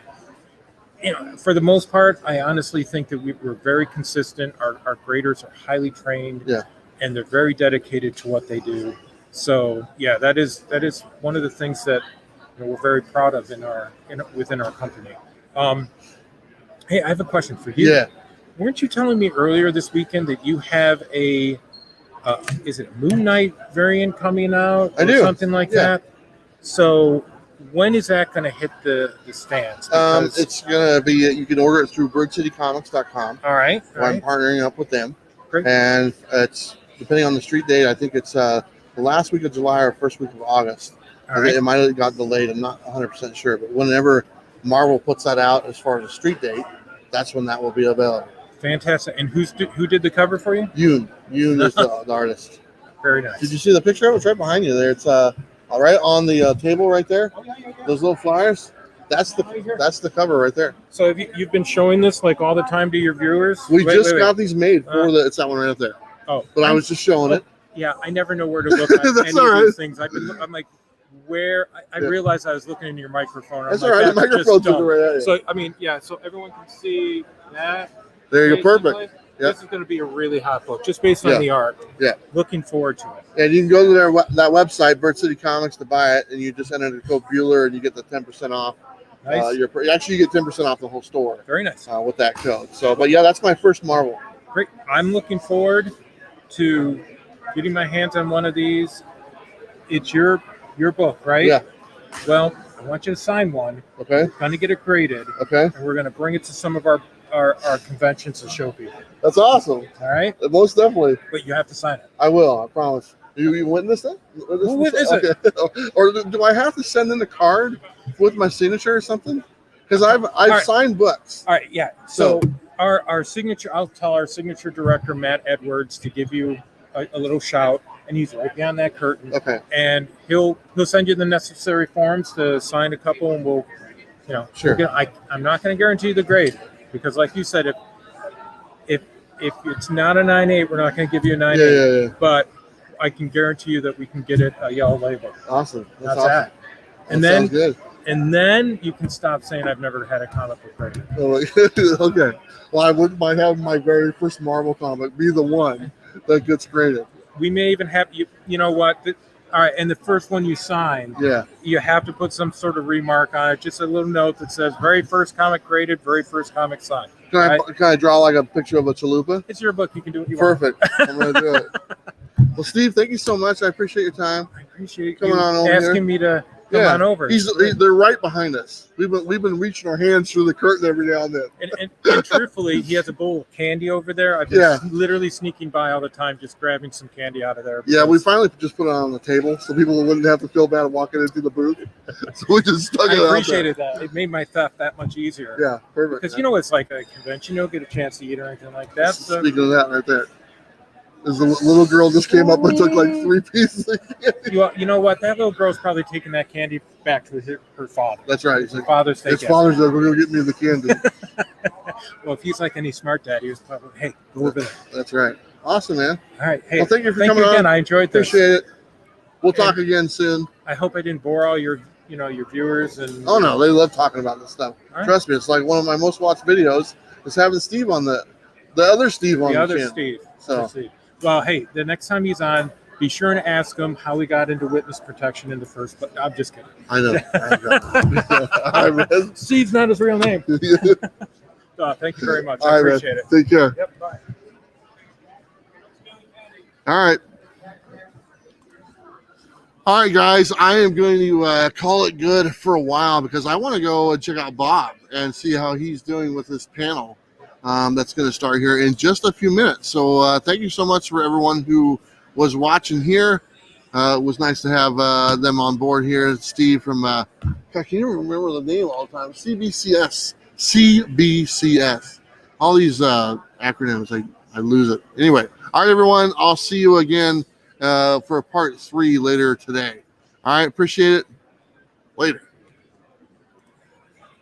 for the most part, I honestly think that we're very consistent. Our graders are highly trained, Yeah. and they're very dedicated to what they do. So yeah, that is one of the things that we're very proud of within our company. Hey, I have a question for you. Yeah. Weren't you telling me earlier this weekend that you have is it a Moon Knight variant coming out? I or do. Something like Yeah. that. So when is that going to hit the stands? Because- It's going to be, you can order it through birdcitycomics.com. all right. All I'm right. partnering up with them. Great. And it's, depending on the street date, I think it's the last week of July or first week of August. All right. It might have got delayed. I'm not 100% sure. But whenever Marvel puts that out as far as a street date, that's when that will be available. Fantastic. And who did the cover for you? Yoon is the artist. Very nice. Did you see the picture? It's right behind you there. It's right on the table right there. Oh, yeah. Those little flyers. That's the cover right there. So have you've been showing this like all the time to your viewers? We Wait, just wait, wait. got these made for it's that one right up there. Oh, But I was just showing it. Yeah, I never know where to look at That's any all of right. these things. I'm like, where? I Yeah. realized I was looking in your microphone. I'm That's like, all right. The that's just microphone took it dumb. right at you. So I mean, yeah. So everyone can see that. There you go. Perfect. basically. Yeah. This is going to be a really hot book, just based on Yeah. the art. Yeah. Looking forward to it. And you can go to that website, Bird City Comics, to buy it, and you just enter the code Bueller, and you get the 10% off. Nice. Actually, you get 10% off the whole store Very nice. with that code. So, but yeah, that's my first Marvel. Great. I'm looking forward to getting my hands on one of these. It's your book, right? Yeah. Well, I want you to sign one. Okay. Going to get it graded, Okay. and we're going to bring it to some of our conventions to show people. That's awesome. All right? Most definitely. But you have to sign it. I will. I promise. You witness it? We'll witness it. Okay. Or do I have to send in a card with my signature or something? Because I've right. signed books. All right, yeah. So our signature, I'll tell our signature director, Matt Edwards, to give you a little shout, and he's right behind that curtain. Okay. And he'll send you the necessary forms to sign a couple, and we'll, Sure. I'm not going to guarantee the grade, because like you said, if it's not a 9.8, we're not going to give you a 9.8. Yeah. But I can guarantee you that we can get it a yellow label. Awesome. That's awesome. that. And That then sounds good. And then you can stop saying I've never had a comic book graded. Okay. Well, I wouldn't mind having my very first Marvel comic be the one that gets graded. We may even have you. You know what? All right, and the first one you sign, Yeah. you have to put some sort of remark on it, just a little note that says "very first comic graded, very first comic signed." Can I draw like a picture of a chalupa? It's your book. You can do what you want. Perfect. I'm gonna do it. Well, Steve, thank you so much. I appreciate your time. I appreciate Coming you on over asking here. me to come on over. They're right behind us. We've been reaching our hands through the curtain every now and then. And truthfully, he has a bowl of candy over there. I've been Yeah. literally sneaking by all the time, just grabbing some candy out of there. Yeah, we finally just put it on the table so people wouldn't have to feel bad walking into the booth. So we just stuck it out I there. appreciated that. It made my theft that much easier. Yeah, perfect. Because it's like a convention, you don't get a chance to eat or anything like that. So Speaking of that, right there, there's a little girl just came up and took like 3 pieces of candy. you know what? That little girl's probably taking that candy back to her father. That's right. He's Her like, Father's Day it's gift. Father's Day. We're gonna get me the candy. Well, if he's like any smart dad, he was probably, hey, go over there. That's right. Awesome, man. All right. Hey, Well, thank you for thank coming you again. on. I enjoyed this. Appreciate it. We'll talk again soon. I hope I didn't bore all your viewers. And Oh no, they love talking about this stuff. All right. Trust me, it's like one of my most watched videos is having Steve on the other Steve on the the other channel. Steve. So- Let's see. Well, hey, the next time he's on, be sure to ask him how he got into witness protection in the first. But I'm just kidding. I know. All right, man. Steve's not his real name. Thank you very much. All I right, man. appreciate it. Take care. Yep. Bye. All right. All right, guys. I am going to call it good for a while because I want to go and check out Bob and see how he's doing with this panel that's going to start here in just a few minutes. So thank you so much for everyone who was watching here. It was nice to have them on board here. Steve from, God, can you remember the name all the time? CBCS. All these acronyms, I lose it. Anyway, all right, everyone. I'll see you again for part 3 later today. All right, appreciate it. Later.